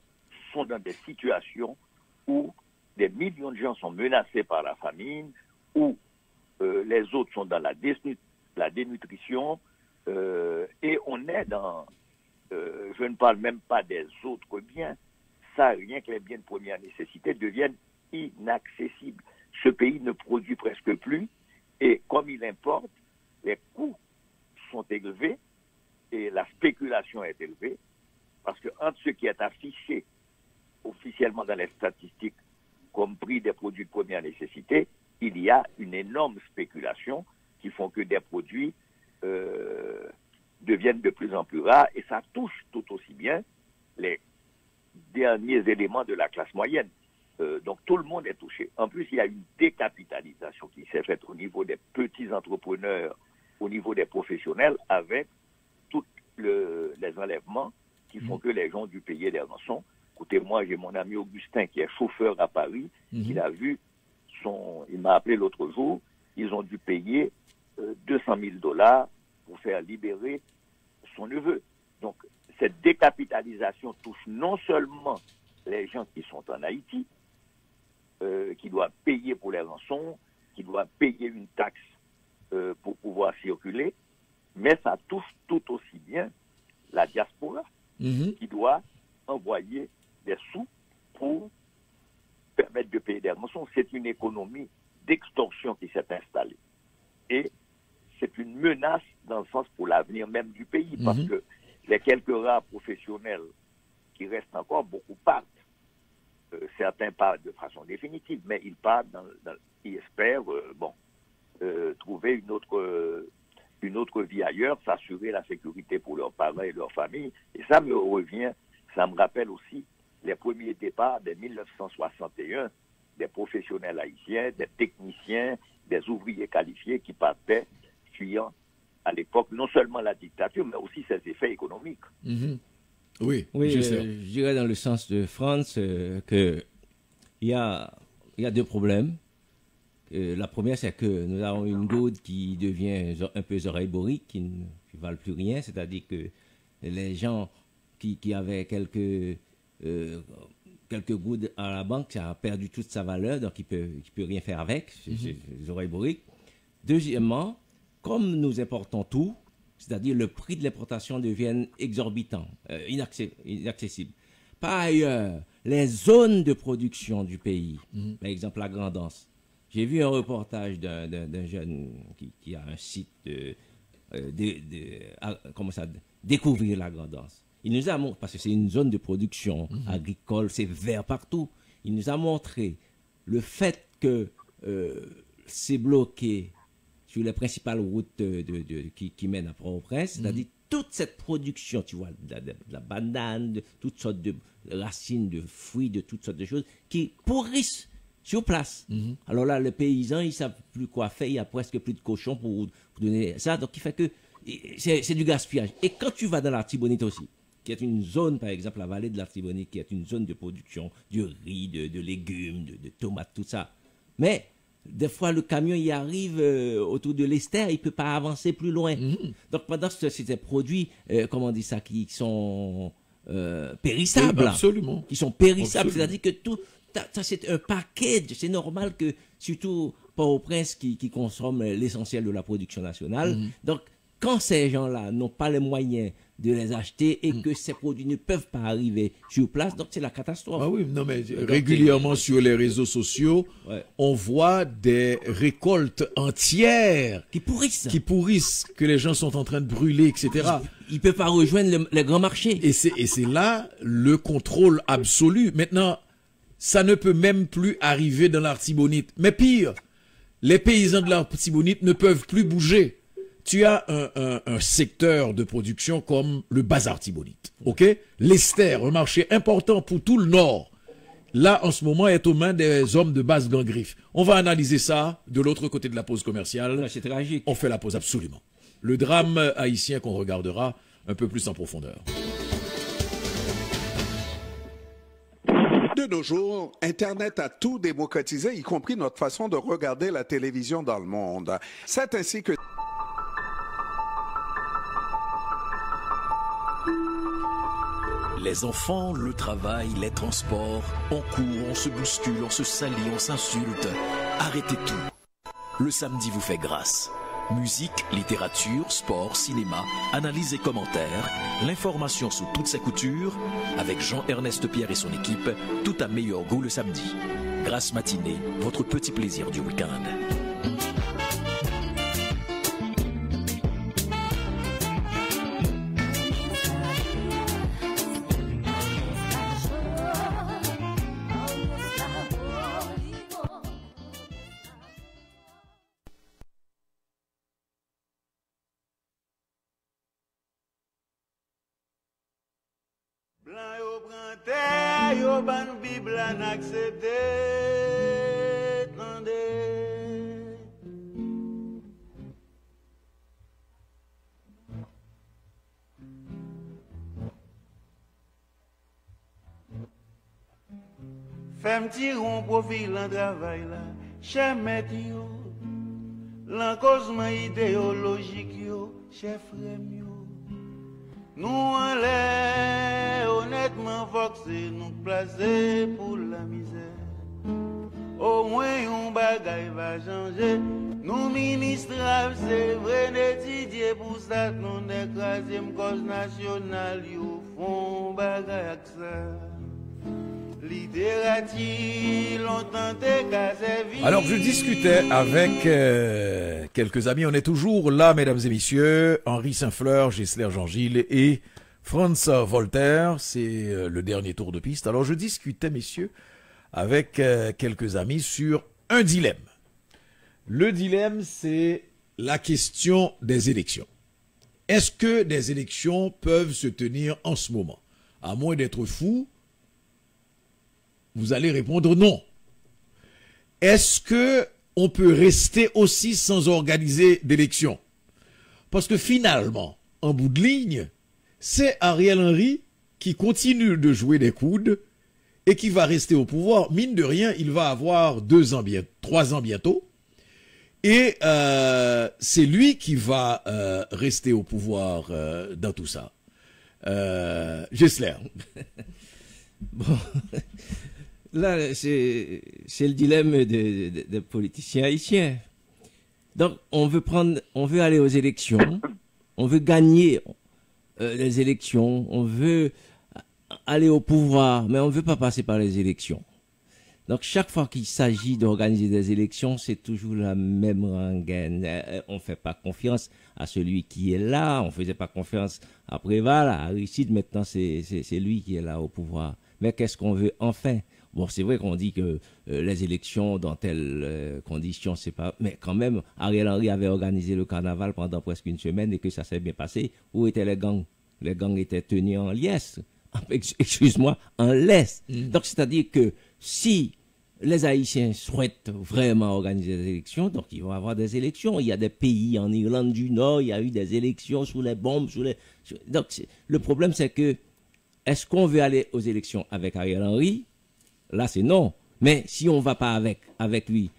sont dans des situations où des millions de gens sont menacés par la famine, où les autres sont dans la dénutrition, et on est dans, je ne parle même pas des autres biens, ça, rien que les biens de première nécessité deviennent inaccessibles. Ce pays ne produit presque plus, et comme il importe, les coûts sont élevés, et la spéculation est élevée, parce que entre ce qui est affiché officiellement dans les statistiques comme prix des produits de première nécessité, il y a une énorme spéculation qui font que des produits deviennent de plus en plus rares, et ça touche tout aussi bien les derniers éléments de la classe moyenne. Donc tout le monde est touché. En plus, il y a une décapitalisation qui s'est faite au niveau des petits entrepreneurs, au niveau des professionnels, avec tous les enlèvements qui font que les gens ont dû payer des rançons. Écoutez, moi, j'ai mon ami Augustin qui est chauffeur à Paris, il a vu il m'a appelé l'autre jour, ils ont dû payer 200 000 $ pour faire libérer son neveu. Donc, cette décapitalisation touche non seulement les gens qui sont en Haïti, qui doivent payer pour les rançons, qui doivent payer une taxe pour pouvoir circuler, mais ça touche tout aussi bien la diaspora, qui doit envoyer des sous pour permettre de payer des rançons. C'est une économie d'extorsion qui s'est installée. Et c'est une menace dans le sens pour l'avenir même du pays, parce que les quelques rares professionnels qui restent encore, beaucoup partent. Certains partent de façon définitive, mais ils partent, ils espèrent trouver une autre vie ailleurs, s'assurer la sécurité pour leurs parents et leurs familles. Et ça me rappelle aussi les premiers départs de 1961 des professionnels haïtiens, des techniciens, des ouvriers qualifiés qui partaient fuyant à l'époque non seulement la dictature, mais aussi ses effets économiques. Oui, je dirais dans le sens de France qu'il y a deux problèmes. La première, c'est que nous avons une goude qui devient un peu oreilleborique, qui ne valent plus rien, c'est-à-dire que les gens qui avaient quelques goudes à la banque, ça a perdu toute sa valeur, donc il peut rien faire avec, c'est les oreilleboriques. Deuxièmement, comme nous importons tout, c'est-à-dire le prix de l'importation devient exorbitant, inaccessible. Par ailleurs, les zones de production du pays, par exemple la Grand'Anse, j'ai vu un reportage d'un jeune qui a un site découvrir la Grand'Anse. Il nous a montré, parce que c'est une zone de production agricole, c'est vert partout. Il nous a montré le fait que c'est bloqué sur les principales routes qui mènent à Port-au-Prince, c'est-à-dire toute cette production, tu vois, de la banane, de toutes sortes de racines, de fruits, de toutes sortes de choses, qui pourrissent sur place. Alors là, les paysans, ils ne savent plus quoi faire, il n'y a presque plus de cochons pour donner ça, donc il fait que c'est du gaspillage. Et quand tu vas dans l'Artibonite aussi, qui est une zone, par exemple, la vallée de l'Artibonite, qui est une zone de production de riz, de légumes, de tomates, tout ça. Mais des fois, le camion y arrive autour de l'Esther, il ne peut pas avancer plus loin. Donc, pendant que c'est des produits, comment on dit ça, qui sont périssables. Oui, absolument. Qui sont périssables. C'est-à-dire que tout, ça, c'est un package. C'est normal que, surtout Port-au-Prince, qui consomme l'essentiel de la production nationale. Donc, quand ces gens-là n'ont pas les moyens de les acheter et que ces produits ne peuvent pas arriver sur place, donc c'est la catastrophe. Ah oui, non mais régulièrement sur les réseaux sociaux, on voit des récoltes entières qui pourrissent, que les gens sont en train de brûler, etc. Ils ne peuvent pas rejoindre les grands marchés. Et c'est là le contrôle absolu. Maintenant, ça ne peut même plus arriver dans l'Artibonite. Mais pire, les paysans de l'Artibonite ne peuvent plus bouger. Tu as un secteur de production comme le Bas-Artibonite, ok? L'Esther, un marché important pour tout le Nord, là, en ce moment, est aux mains des hommes de Basse-Gangriffe. On va analyser ça de l'autre côté de la pause commerciale. C'est tragique. On fait la pause, absolument. Le drame haïtien qu'on regardera un peu plus en profondeur. De nos jours, Internet a tout démocratisé, y compris notre façon de regarder la télévision dans le monde. C'est ainsi que... Les enfants, le travail, les transports, on court, on se bouscule, on se salit, on s'insulte. Arrêtez tout. Le samedi vous fait grâce. Musique, littérature, sport, cinéma, analyse et commentaires, l'information sous toutes ses coutures, avec Jean-Ernest Pierre et son équipe, tout à meilleur goût le samedi. Grâce matinée, votre petit plaisir du week-end. Blanc yo prend terre, yo ban Bible an accepté, tendez. Fais petit rond profil en travail là, chef maître yo. L'encosement idéologique yo, chef frème yo. Nous en l'air, honnêtement forcé, nous placer pour la misère. Au moins un bagay va changer. Nous ministres, c'est vrai d'étudier pour ça, nous d'écraser cause nationale, yo font bagay avec ça. Alors, je discutais avec quelques amis. On est toujours là, mesdames et messieurs. Henri Saint-Fleur, Gessler Jean-Gilles et Franz Voltaire. C'est le dernier tour de piste. Alors, je discutais, messieurs, avec quelques amis sur un dilemme. Le dilemme, c'est la question des élections. Est-ce que des élections peuvent se tenir en ce moment? À moins d'être fou, vous allez répondre non. Est-ce que on peut rester aussi sans organiser d'élections? Parce que finalement, en bout de ligne, c'est Ariel Henry qui continue de jouer des coudes et qui va rester au pouvoir. Mine de rien, il va avoir 3 ans bientôt. Et c'est lui qui va rester au pouvoir dans tout ça. Gessler. Bon, là, c'est le dilemme des politiciens haïtiens. Donc, on veut aller aux élections, on veut gagner les élections, on veut aller au pouvoir, mais on ne veut pas passer par les élections. Donc, chaque fois qu'il s'agit d'organiser des élections, c'est toujours la même rengaine. On ne fait pas confiance à celui qui est là, on ne faisait pas confiance à Préval, à Aristide, maintenant c'est lui qui est là au pouvoir. Mais qu'est-ce qu'on veut enfin? Bon, c'est vrai qu'on dit que les élections dans telles conditions, c'est pas... Mais quand même, Ariel Henry avait organisé le carnaval pendant presque une semaine et que ça s'est bien passé. Où étaient les gangs? Les gangs étaient tenus en liesse. Excuse-moi, en laisse. Donc, c'est-à-dire que si les Haïtiens souhaitent vraiment organiser des élections, donc ils vont avoir des élections. Il y a des pays en Irlande du Nord, il y a eu des élections sous les bombes, Donc, le problème, c'est que est-ce qu'on veut aller aux élections avec Ariel Henry? Là, c'est non. Mais si on ne va pas avec lui,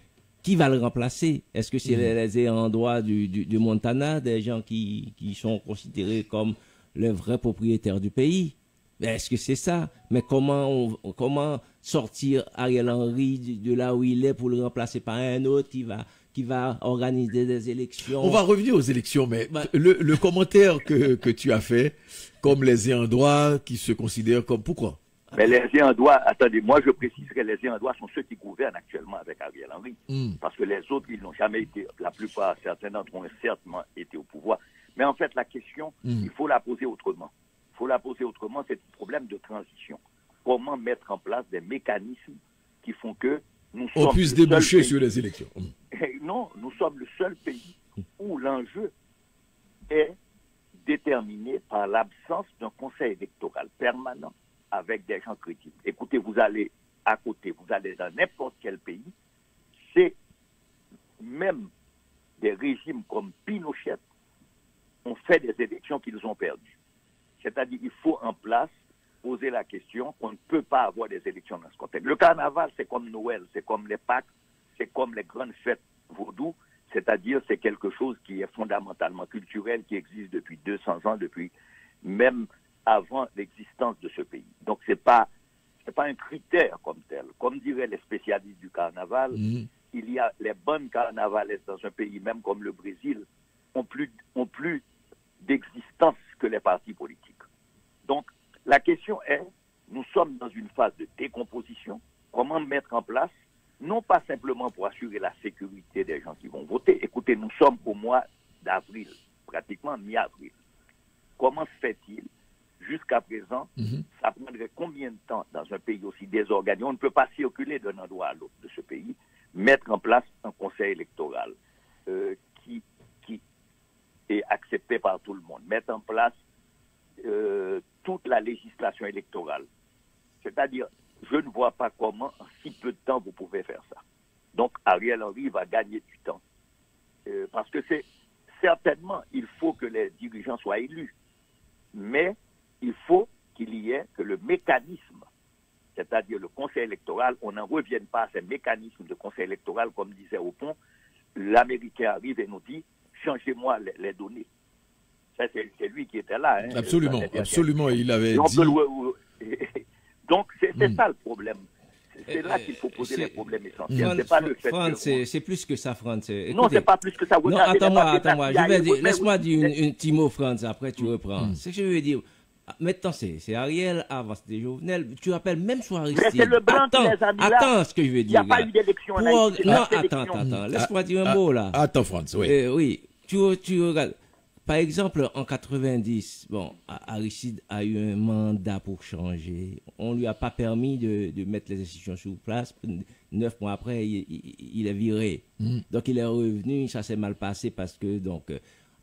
qui va le remplacer? Est-ce que c'est les ayants droit du Montana, des gens qui sont considérés comme les vrais propriétaires du pays? Est-ce que c'est ça? Mais comment sortir Ariel Henry de là où il est pour le remplacer par un autre qui va organiser des élections? On va revenir aux élections, mais le commentaire que tu as fait, comme les ayants droit qui se considèrent comme... Pourquoi? Mais les ayants droit, attendez, moi je précise que les ayants droit sont ceux qui gouvernent actuellement avec Ariel Henry. Parce que les autres, ils n'ont jamais été, la plupart, certains d'entre eux ont certainement été au pouvoir. Mais en fait, la question, il faut la poser autrement. Il faut la poser autrement, c'est un problème de transition. Comment mettre en place des mécanismes qui font que nous sommes... On puisse déboucher sur les élections. Non, nous sommes le seul pays où l'enjeu est déterminé par l'absence d'un conseil électoral permanent avec des gens crédibles. Écoutez, vous allez à côté, vous allez dans n'importe quel pays, c'est même des régimes comme Pinochet ont fait des élections qu'ils ont perdues. C'est-à-dire qu'il faut en place poser la question qu'on ne peut pas avoir des élections dans ce contexte. Le carnaval, c'est comme Noël, c'est comme les Pâques, c'est comme les grandes fêtes vaudou, c'est-à-dire c'est quelque chose qui est fondamentalement culturel, qui existe depuis 200 ans, depuis même avant l'existence de ce pays. Donc c'est pas un critère comme tel. Comme diraient les spécialistes du carnaval, il y a les bonnes carnavalesses dans un pays, même comme le Brésil, ont plus d'existence que les partis politiques. Donc, la question est, nous sommes dans une phase de décomposition. Comment mettre en place, non pas simplement pour assurer la sécurité des gens qui vont voter. Écoutez, nous sommes au mois d'avril, pratiquement mi-avril. Comment se fait-il, jusqu'à présent, ça prendrait combien de temps dans un pays aussi désorganisé? On ne peut pas circuler d'un endroit à l'autre de ce pays, mettre en place un conseil électoral qui est accepté par tout le monde, mettre en place toute la législation électorale. C'est-à-dire, je ne vois pas comment, en si peu de temps, vous pouvez faire ça. Donc, Ariel Henry va gagner du temps. Parce que certainement, il faut que les dirigeants soient élus. Mais il faut qu'il y ait que le mécanisme c'est-à-dire le conseil électoral, on n'en revient pas à ces mécanismes de conseil électoral, comme disait Opon, l'Américain arrive et nous dit, changez-moi les données. Ça, c'est lui qui était là. Hein, absolument, absolument, il avait dit... Donc, c'est ça le problème. C'est là qu'il faut poser les problèmes essentiels. C'est pas le fait c'est plus que ça, France. Non, c'est pas plus que ça. Non, attends-moi. Laisse-moi dire un petit mot, France, après tu reprends. Ce que je veux dire, maintenant, c'est Ariel, avant c'était Jovenel. Tu rappelles même sur Aristide. Mais c'est le blanc qui les a mis là. Attends, ce que je veux dire. Il n'y a pas eu d'élection en Haïti. Non, attends. Laisse-moi dire un mot, là. Attends, France, oui. Oui, tu regardes. Par exemple, en 90, bon, Aristide a eu un mandat pour changer. On lui a pas permis de mettre les institutions sur place. 9 mois après, il est viré. Donc, il est revenu. Ça s'est mal passé parce que, donc,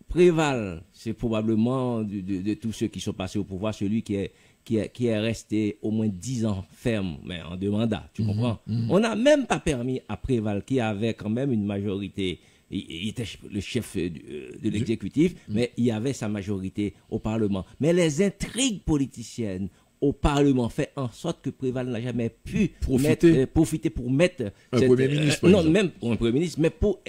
Préval, c'est probablement de tous ceux qui sont passés au pouvoir, celui qui est resté au moins 10 ans ferme, mais en 2 mandats, tu comprends? On n'a même pas permis à Préval, qui avait quand même une majorité. Il était le chef de l'exécutif, mais il y avait sa majorité au Parlement. Mais les intrigues politiciennes au Parlement fait en sorte que Préval n'a jamais pu profiter pour mettre un Premier ministre. Non, même pour un Premier ministre, mais pour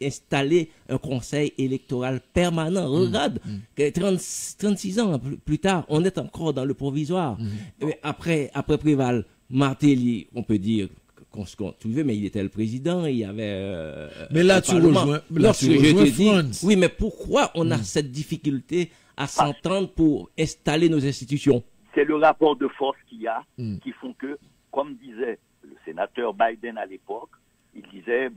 installer un conseil électoral permanent. Regarde, 36 ans plus tard, on est encore dans le provisoire. Mais après Préval, Martelly, on peut dire... tu veux, mais il était le président, il y avait... mais là, tu rejoins France. Oui, mais pourquoi on a cette difficulté à s'entendre pour installer nos institutions? C'est le rapport de force qu'il y a qui font que, comme disait le sénateur Biden à l'époque, il disait,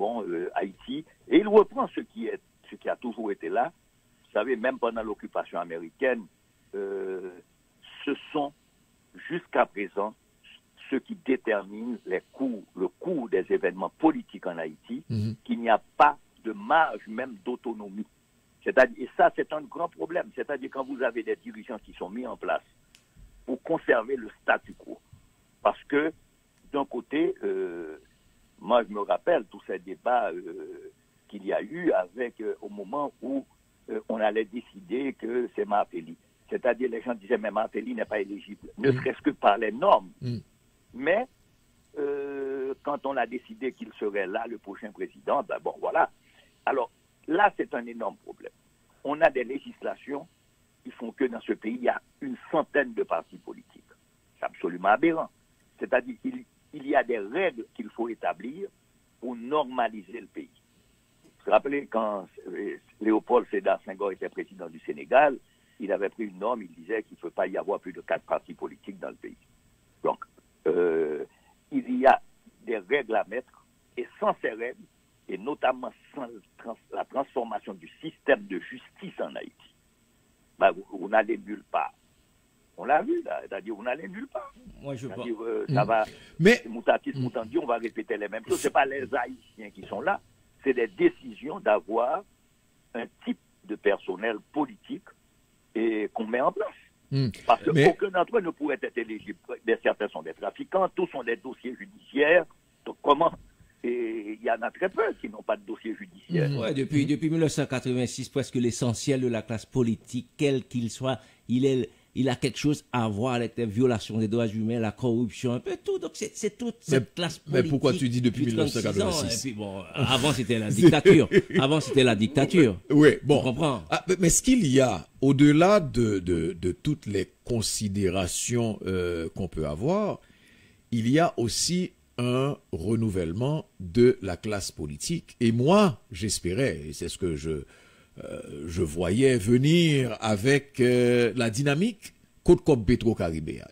Haïti, et il reprend ce qui a toujours été là. Vous savez, même pendant l'occupation américaine, ce sont, jusqu'à présent, ceux qui déterminent le cours des événements politiques en Haïti, qu'il n'y a pas de marge même d'autonomie. Et ça, c'est un grand problème. C'est-à-dire quand vous avez des dirigeants qui sont mis en place pour conserver le statu quo. Parce que, d'un côté, moi je me rappelle tous ces débats qu'il y a eu au moment où on allait décider que c'est Martelly. C'est-à-dire les gens disaient, mais Martelly n'est pas éligible, ne serait-ce que par les normes. Mais quand on a décidé qu'il serait là, le prochain président, voilà. Alors là, c'est un énorme problème. On a des législations qui font que dans ce pays, il y a une centaine de partis politiques. C'est absolument aberrant. C'est-à-dire qu'il y a des règles qu'il faut établir pour normaliser le pays. Vous vous rappelez, quand Léopold Sédar Senghor était président du Sénégal, il avait pris une norme, il disait qu'il ne peut pas y avoir plus de 4 partis politiques dans le pays. Donc, il y a des règles à mettre, et sans ces règles, et notamment sans la transformation du système de justice en Haïti, on n'allait nulle part. On l'a vu, là, c'est-à-dire on n'allait nulle part. Moi, je pense. Ça va, mais moutatis moutandi, on va répéter les mêmes choses. Ce n'est pas les Haïtiens qui sont là, c'est des décisions d'avoir un type de personnel politique et qu'on met en place. Parce qu'aucun d'entre eux ne pourrait être éligible. Certains sont des trafiquants, tous sont des dossiers judiciaires. Donc comment? Et il y en a très peu qui n'ont pas de dossier judiciaire. Ouais, depuis 1986, presque l'essentiel de la classe politique, quel qu'il soit, il a quelque chose à voir avec les violations des droits humains, la corruption, un peu tout. Donc c'est toute cette classe politique. Mais pourquoi tu dis depuis 1986? Et puis avant c'était la dictature. Oui, bon. Tu comprends? Mais ce qu'il y a, au-delà de toutes les considérations qu'on peut avoir, il y a aussi un renouvellement de la classe politique. Et moi, j'espérais, et c'est ce que je voyais venir avec la dynamique Côte-Cop Petro-Caribéa.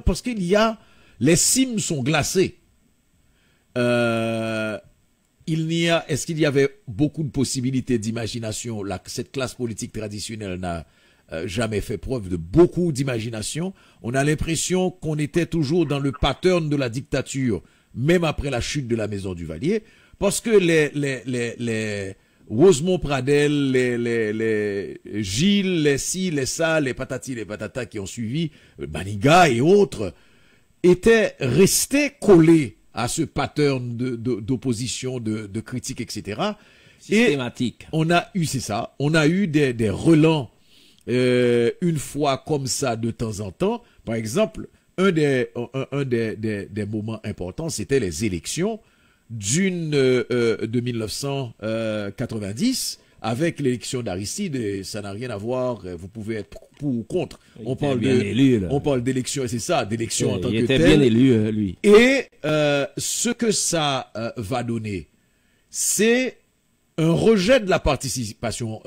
Parce qu'il y a, les cimes sont glacées. Est-ce qu'il y avait beaucoup de possibilités d'imagination? Cette classe politique traditionnelle n'a jamais fait preuve de beaucoup d'imagination. On a l'impression qu'on était toujours dans le pattern de la dictature, même après la chute de la Maison du Valier, parce que les Rosemont Pradel, les Gilles, les ci, les ça, les patati, les patata qui ont suivi, Maniga et autres, étaient restés collés à ce pattern d'opposition, de critique, etc. Systématique. Et on a eu des relents une fois comme ça de temps en temps. Par exemple, un des moments importants, c'était les élections de 1990 avec l'élection d'Aristide, et ça n'a rien à voir, vous pouvez être pour ou contre. On parle d'élection, c'est ça, d'élection en tant que telle. Il était bien élu, lui. Et ce que ça va donner, c'est un rejet de la participation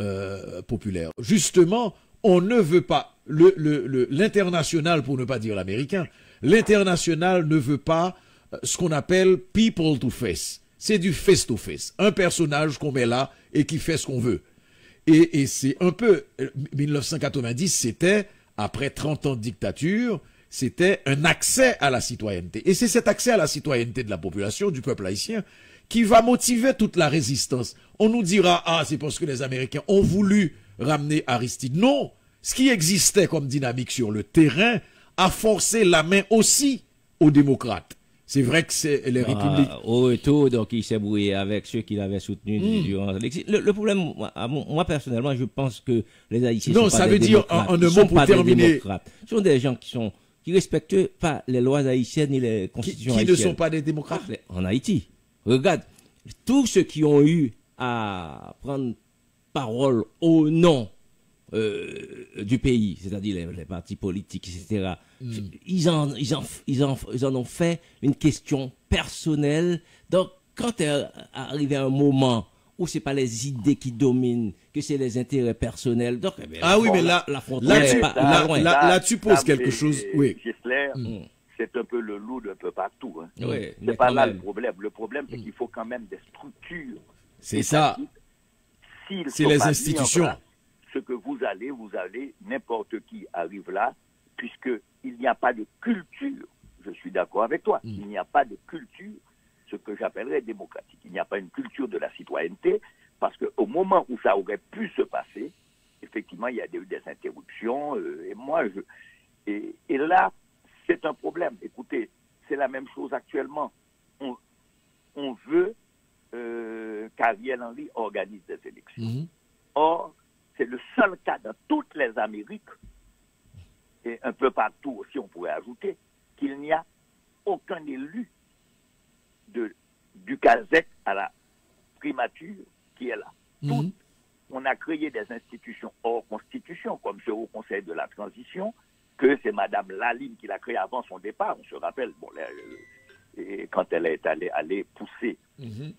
populaire. Justement, on ne veut pas, l'international, pour ne pas dire l'américain, l'international ne veut pas ce qu'on appelle people to face. C'est du face to face. Un personnage qu'on met là et qui fait ce qu'on veut. Et c'est un peu, 1990, c'était, après 30 ans de dictature, c'était un accès à la citoyenneté. Et c'est cet accès à la citoyenneté de la population, du peuple haïtien, qui va motiver toute la résistance. On nous dira, ah, c'est parce que les Américains ont voulu ramener Aristide. Non! Ce qui existait comme dynamique sur le terrain a forcé la main aussi aux démocrates. C'est vrai que c'est les républiques. Au retour, donc, il s'est brouillé avec ceux qui l'avaient soutenu durant l'exil. Le problème, moi, personnellement, je pense que les Haïtiens non, sont ça pas veut des dire, démocrates. en un mot pour terminer. Ce sont des gens qui respectent pas les lois haïtiennes ni les constitutions haïtiennes. Qui ne sont pas des démocrates? En Haïti. Regarde, tous ceux qui ont eu à prendre parole au nom du pays, c'est-à-dire les partis politiques, etc. Ils en ont fait une question personnelle. Donc, quand est arrivé un moment où c'est pas les idées qui dominent, que c'est les intérêts personnels, donc mais là tu poses quelque chose. Oui. Gisler, c'est un peu le loup d'un peu partout. Hein. Oui, c'est pas là le problème. Le problème, c'est qu'il faut quand même des structures. C'est ça. C'est les institutions. Ce que vous allez, n'importe qui arrive là, puisqu'il n'y a pas de culture, je suis d'accord avec toi, il n'y a pas de culture, ce que j'appellerais démocratique. Il n'y a pas une culture de la citoyenneté, parce qu'au moment où ça aurait pu se passer, effectivement, il y a eu des interruptions, et là, c'est un problème. Écoutez, c'est la même chose actuellement. On veut qu'Ariel Henry organise des élections. Or, c'est le seul cas dans toutes les Amériques, et un peu partout aussi on pourrait ajouter, qu'il n'y a aucun élu du CASEC à la primature qui est là. On a créé des institutions hors constitution, comme ce Haut Conseil de la Transition, que c'est Mme Laline qui l'a créé avant son départ. On se rappelle, quand elle est allée pousser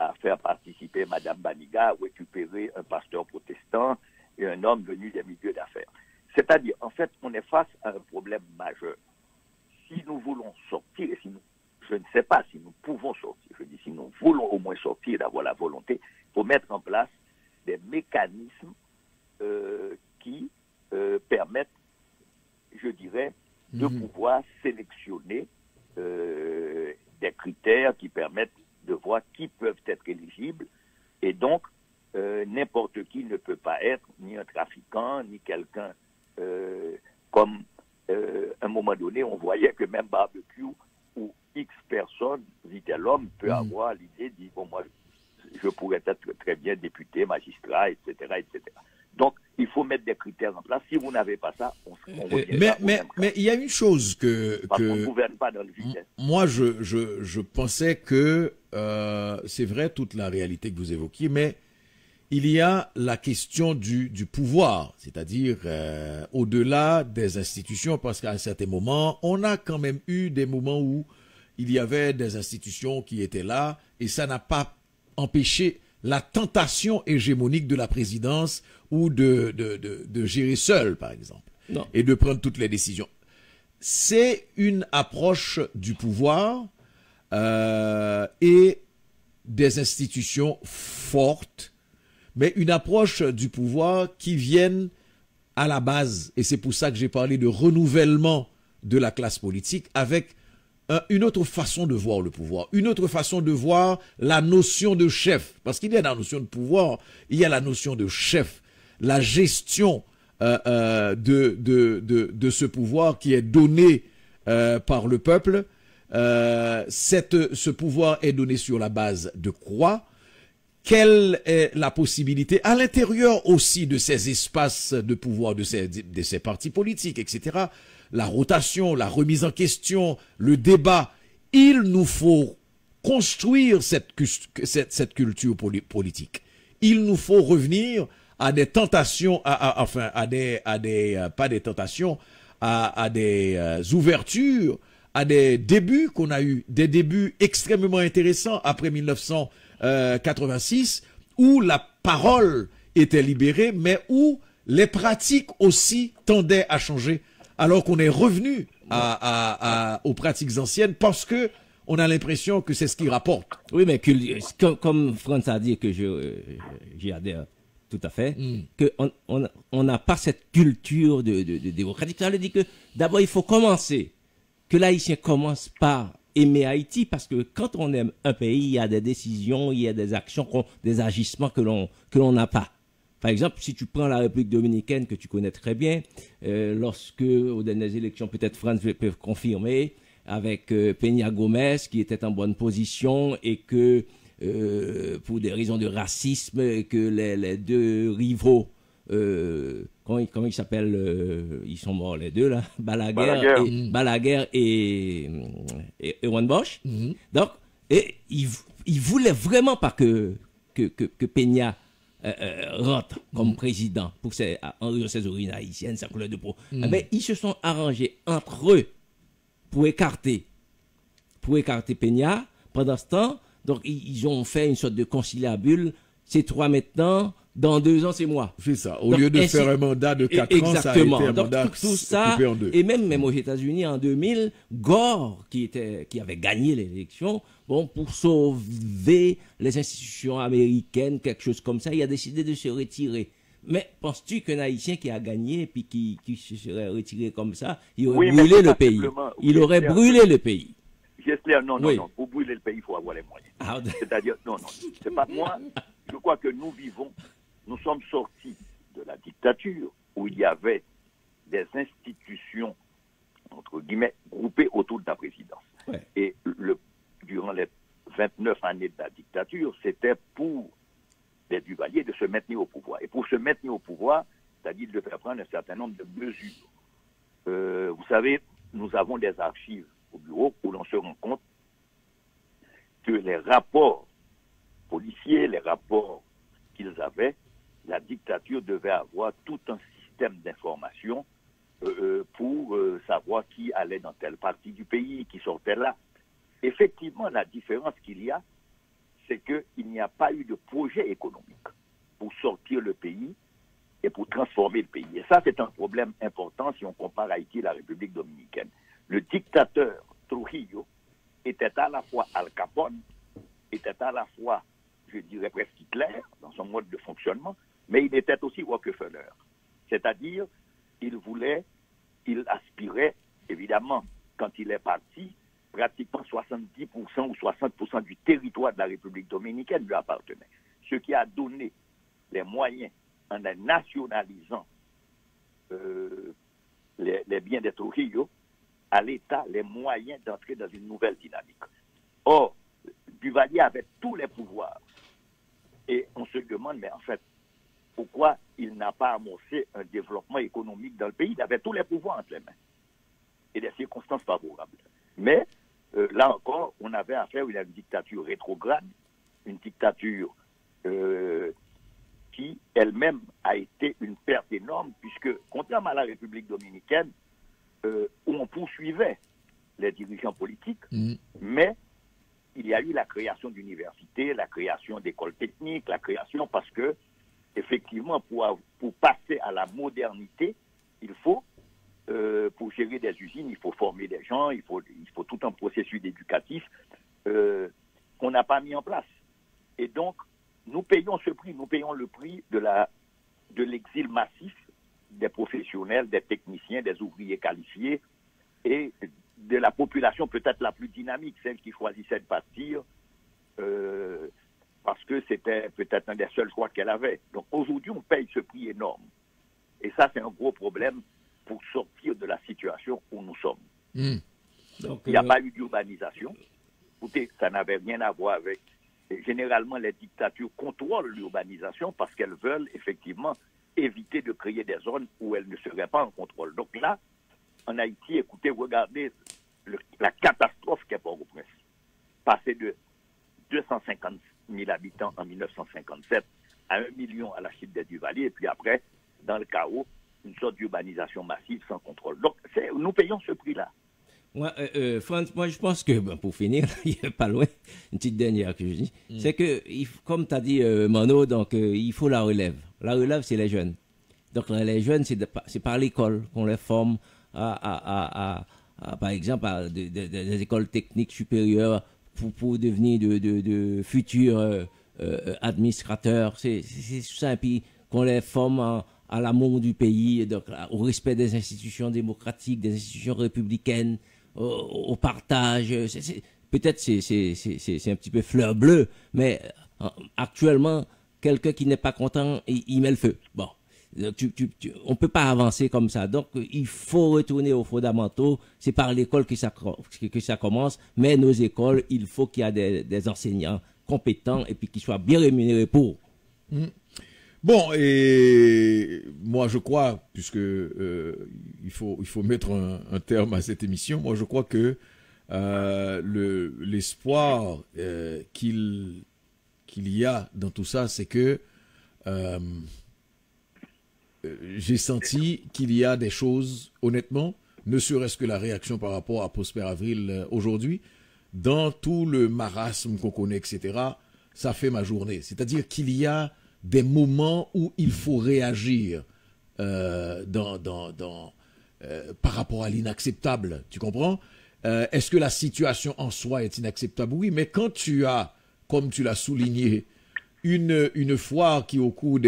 à faire participer Mme Baniga, récupérer un pasteur protestant et un homme venu des milieux d'affaires. C'est-à-dire, en fait, on est face à un problème majeur. Si nous voulons sortir, je ne sais pas si nous pouvons sortir, je dis si nous voulons au moins sortir, d'avoir la volonté, il faut mettre en place des mécanismes qui permettent, je dirais, de pouvoir sélectionner des critères qui permettent de voir qui peuvent être éligibles. Et donc, n'importe qui ne peut pas être ni un trafiquant, ni quelqu'un comme à un moment donné, on voyait que même barbecue où X personnes, dit-elle l'homme, peut avoir l'idée, dit, bon, moi, je pourrais être très bien député, magistrat, etc., etc. Donc, il faut mettre des critères en place. Si vous n'avez pas ça, on mais il y a une chose parce qu'on ne gouverne pas dans le vitesse. Moi, je pensais que c'est vrai toute la réalité que vous évoquiez, mais il y a la question du pouvoir, c'est-à-dire au-delà des institutions, parce qu'à un certain moment, on a quand même eu des moments où il y avait des institutions qui étaient là, et ça n'a pas empêché la tentation hégémonique de la présidence ou de gérer seul, par exemple, et de prendre toutes les décisions. C'est une approche du pouvoir et des institutions fortes, mais une approche du pouvoir qui vienne à la base, et c'est pour ça que j'ai parlé de renouvellement de la classe politique, avec une autre façon de voir le pouvoir, une autre façon de voir la notion de chef, parce qu'il y a la notion de pouvoir, il y a la notion de chef, la gestion de ce pouvoir qui est donné par le peuple. Ce pouvoir est donné sur la base de quoi? Quelle est la possibilité, à l'intérieur aussi de ces espaces de pouvoir, de ces partis politiques, etc., la rotation, la remise en question, le débat. Il nous faut construire cette culture politique. Il nous faut revenir à des tentations, pas des tentations, à des ouvertures, à des débuts qu'on a eu, des débuts extrêmement intéressants après 1986, où la parole était libérée, mais où les pratiques aussi tendaient à changer, alors qu'on est revenu aux pratiques anciennes parce que on a l'impression que c'est ce qui rapporte. Oui, mais comme Franz a dit, que j'y adhère tout à fait, qu'on n'a pas cette culture de démocratique. Ça veut dire que d'abord, il faut commencer, que l'Haïtien commence par aimer Haïti, parce que quand on aime un pays, il y a des décisions, il y a des actions, des agissements que l'on n'a pas. Par exemple, si tu prends la République dominicaine, que tu connais très bien, lorsque, aux dernières élections, peut-être Franz peut confirmer, avec Peña Gómez, qui était en bonne position, et que, pour des raisons de racisme, que les deux rivaux, comment ils s'appellent, ils sont morts les deux, là, Balaguer et Juan Bosch. Donc, et ils voulaient vraiment pas que Peña rentre comme président pour ses origines haïtiennes, sa couleur de peau. Mais ils se sont arrangés entre eux pour écarter Peña. Pendant ce temps, donc ils ont fait une sorte de conciliabule. C'est toi maintenant, dans 2 ans c'est moi. C'est ça. Au lieu de faire un mandat de 4 ans, ça a été un mandat tout ça, coupé en 2. Et même aux États-Unis en 2000, Gore, qui avait gagné l'élection, pour sauver les institutions américaines, quelque chose comme ça, il a décidé de se retirer. Mais penses-tu qu'un Haïtien qui a gagné et puis qui se serait retiré comme ça, il aurait brûlé le pays? Il aurait brûlé le pays. J'espère, non. Pour brûler le pays, il faut avoir les moyens. C'est-à-dire, non, c'est pas moi. Je crois que nous sommes sortis de la dictature où il y avait des institutions, entre guillemets, groupées autour de la présidence. Ouais. Et durant les 29 années de la dictature, c'était pour les Duvalier de se maintenir au pouvoir. Et pour se maintenir au pouvoir, c'est-à-dire de faire prendre un certain nombre de mesures. Vous savez, nous avons des archives au bureau où l'on se rend compte que les rapports policiers, les rapports qu'ils avaient, la dictature devait avoir tout un système d'information pour savoir qui allait dans telle partie du pays, qui sortait là. Effectivement, la différence qu'il y a, c'est qu'il n'y a pas eu de projet économique pour sortir le pays et pour transformer le pays. Et ça, c'est un problème important si on compare Haïti et la République dominicaine. Le dictateur Trujillo était à la fois Al Capone, était à la fois, je dirais presque Hitler, dans son mode de fonctionnement, mais il était aussi Rockefeller. C'est-à-dire, il aspirait, évidemment, quand il est parti, pratiquement 70% ou 60% du territoire de la République dominicaine lui appartenait. Ce qui a donné les moyens, en nationalisant les biens des Trujillo, à l'État les moyens d'entrer dans une nouvelle dynamique. Or, Duvalier avait tous les pouvoirs. Et on se demande, mais en fait, pourquoi il n'a pas amorcé un développement économique dans le pays? Il avait tous les pouvoirs entre les mains et des circonstances favorables. Mais là encore, on avait affaire à une dictature rétrograde, une dictature qui elle-même a été une perte énorme, puisque, contrairement à la République dominicaine, où on poursuivait les dirigeants politiques, mais il y a eu la création d'universités, la création d'écoles techniques, la création parce que, effectivement, pour passer à la modernité, il faut, pour gérer des usines, il faut former des gens, il faut tout un processus éducatif qu'on n'a pas mis en place. Et donc, nous payons ce prix, nous payons le prix de l'exil massif des professionnels, des techniciens, des ouvriers qualifiés et de la population peut-être la plus dynamique, celle qui choisissait de partir parce que c'était peut-être un des seuls choix qu'elle avait. Donc aujourd'hui, on paye ce prix énorme. Et ça, c'est un gros problème pour sortir de la situation où nous sommes. Donc, il n'y a pas eu d'urbanisation. Écoutez, ça n'avait rien à voir avec... Généralement, les dictatures contrôlent l'urbanisation parce qu'elles veulent effectivement éviter de créer des zones où elles ne seraient pas en contrôle. Donc là, en Haïti, écoutez, regardez la catastrophe qu'est Port-au-Prince. Passer de 250 000 habitants en 1957 à 1 million à la chute des Duvaliers, et puis après, dans le chaos, une sorte d'urbanisation massive sans contrôle. Donc, nous payons ce prix-là. Moi, Franz, moi, je pense que, pour finir, il n'est pas loin, une petite dernière que je dis, c'est que, comme tu as dit, Mano, donc, il faut la relève. La relève, c'est les jeunes. Donc, les jeunes, c'est par l'école qu'on les forme par exemple, à des écoles techniques supérieures pour devenir de futurs administrateurs. C'est ça, et puis qu'on les forme à l'amour du pays, donc, au respect des institutions démocratiques, des institutions républicaines, au partage. Peut-être c'est un petit peu fleur bleue, mais actuellement, quelqu'un qui n'est pas content, il met le feu. Bon, on ne peut pas avancer comme ça. Donc, il faut retourner aux fondamentaux. C'est par l'école que ça commence, mais nos écoles, il faut qu'il y ait des enseignants compétents et puis qui soient bien rémunérés pour. Bon, et moi je crois, puisque il faut mettre un terme à cette émission, moi je crois que l'espoir qu'il y a dans tout ça, c'est que j'ai senti qu'il y a des choses, honnêtement, ne serait-ce que la réaction par rapport à Prosper Avril aujourd'hui, dans tout le marasme qu'on connaît, etc., ça fait ma journée. C'est-à-dire qu'il y a des moments où il faut réagir par rapport à l'inacceptable, tu comprends? Est-ce que la situation en soi est inacceptable? Oui, mais quand tu as, comme tu l'as souligné, une foire qui au cours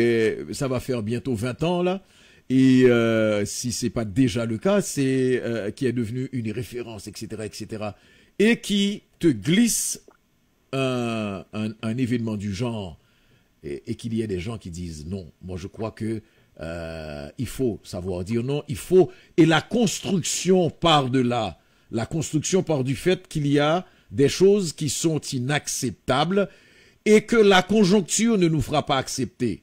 ça va faire bientôt 20 ans là, et si c'est pas déjà le cas, c'est qui est devenu une référence, etc., etc., et qui te glisse un événement du genre, et qu'il y ait des gens qui disent non. Moi, je crois que il faut savoir dire non. Il faut, et la construction part de là. La construction part du fait qu'il y a des choses qui sont inacceptables et que la conjoncture ne nous fera pas accepter.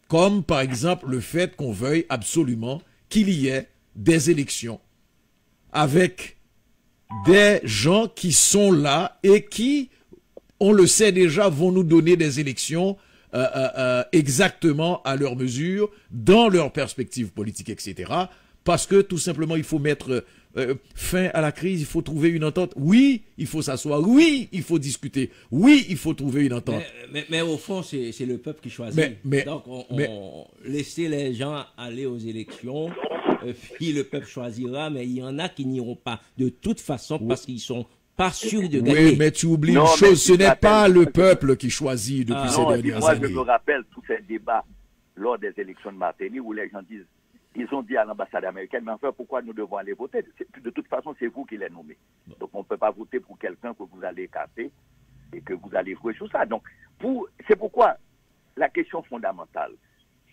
Comme par exemple le fait qu'on veuille absolument qu'il y ait des élections avec des gens qui sont là et qui, on le sait déjà, vont nous donner des élections exactement à leur mesure, dans leur perspective politique, etc. Parce que tout simplement, il faut mettre fin à la crise, il faut trouver une entente. Oui, il faut s'asseoir. Oui, il faut discuter. Oui, il faut trouver une entente. Mais au fond, c'est le peuple qui choisit. Donc, on laisser les gens aller aux élections, puis le peuple choisira, mais il y en a qui n'iront pas de toute façon parce qu'ils sont pas sûrs de gagner. Oui, mais tu oublies une chose, ce n'est pas le peuple qui choisit depuis ces dernières années. Moi, je me rappelle tous ces débats lors des élections de Martinique où les gens disent, ils ont dit à l'ambassade américaine, mais enfin, pourquoi nous devons aller voter? De toute façon, c'est vous qui les nommez. Donc, on ne peut pas voter pour quelqu'un que vous allez écarter et que vous allez jouer sur ça. Donc, c'est pourquoi la question fondamentale,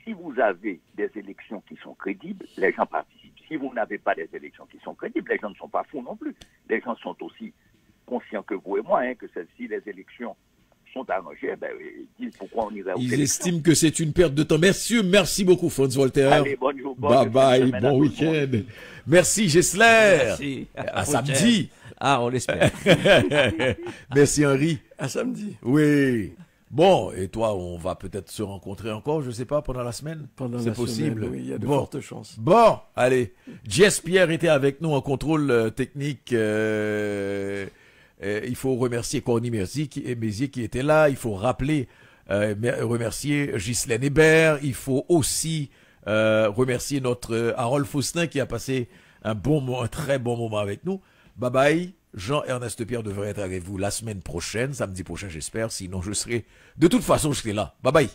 si vous avez des élections qui sont crédibles, les gens participent. Si vous n'avez pas des élections qui sont crédibles, les gens ne sont pas fous non plus. Les gens sont aussi conscients que vous et moi, que celles-ci, les élections sont arrangées, ils disent pourquoi on irait aux élections. Ils estiment que c'est une perte de temps. Merci beaucoup, Franz Voltaire. Allez, bonne journée. Bye bye, bon week-end. Merci, Gessler. Merci. À samedi. Ah, on l'espère. Merci, Henri. À samedi. Oui. Bon, et toi, on va peut-être se rencontrer encore, je sais pas, pendant la semaine. C'est possible. Semaine, oui, il y a de fortes chances. Bon, allez. Jess Pierre était avec nous en contrôle technique. Il faut remercier Corny Mézier qui était là. Il faut rappeler, remercier Ghislaine Hébert. Il faut aussi remercier notre Harold Faustin qui a passé un très bon moment avec nous. Bye bye. Jean-Ernest Pierre devrait être avec vous la semaine prochaine, samedi prochain j'espère. Sinon je serai, de toute façon je serai là. Bye bye.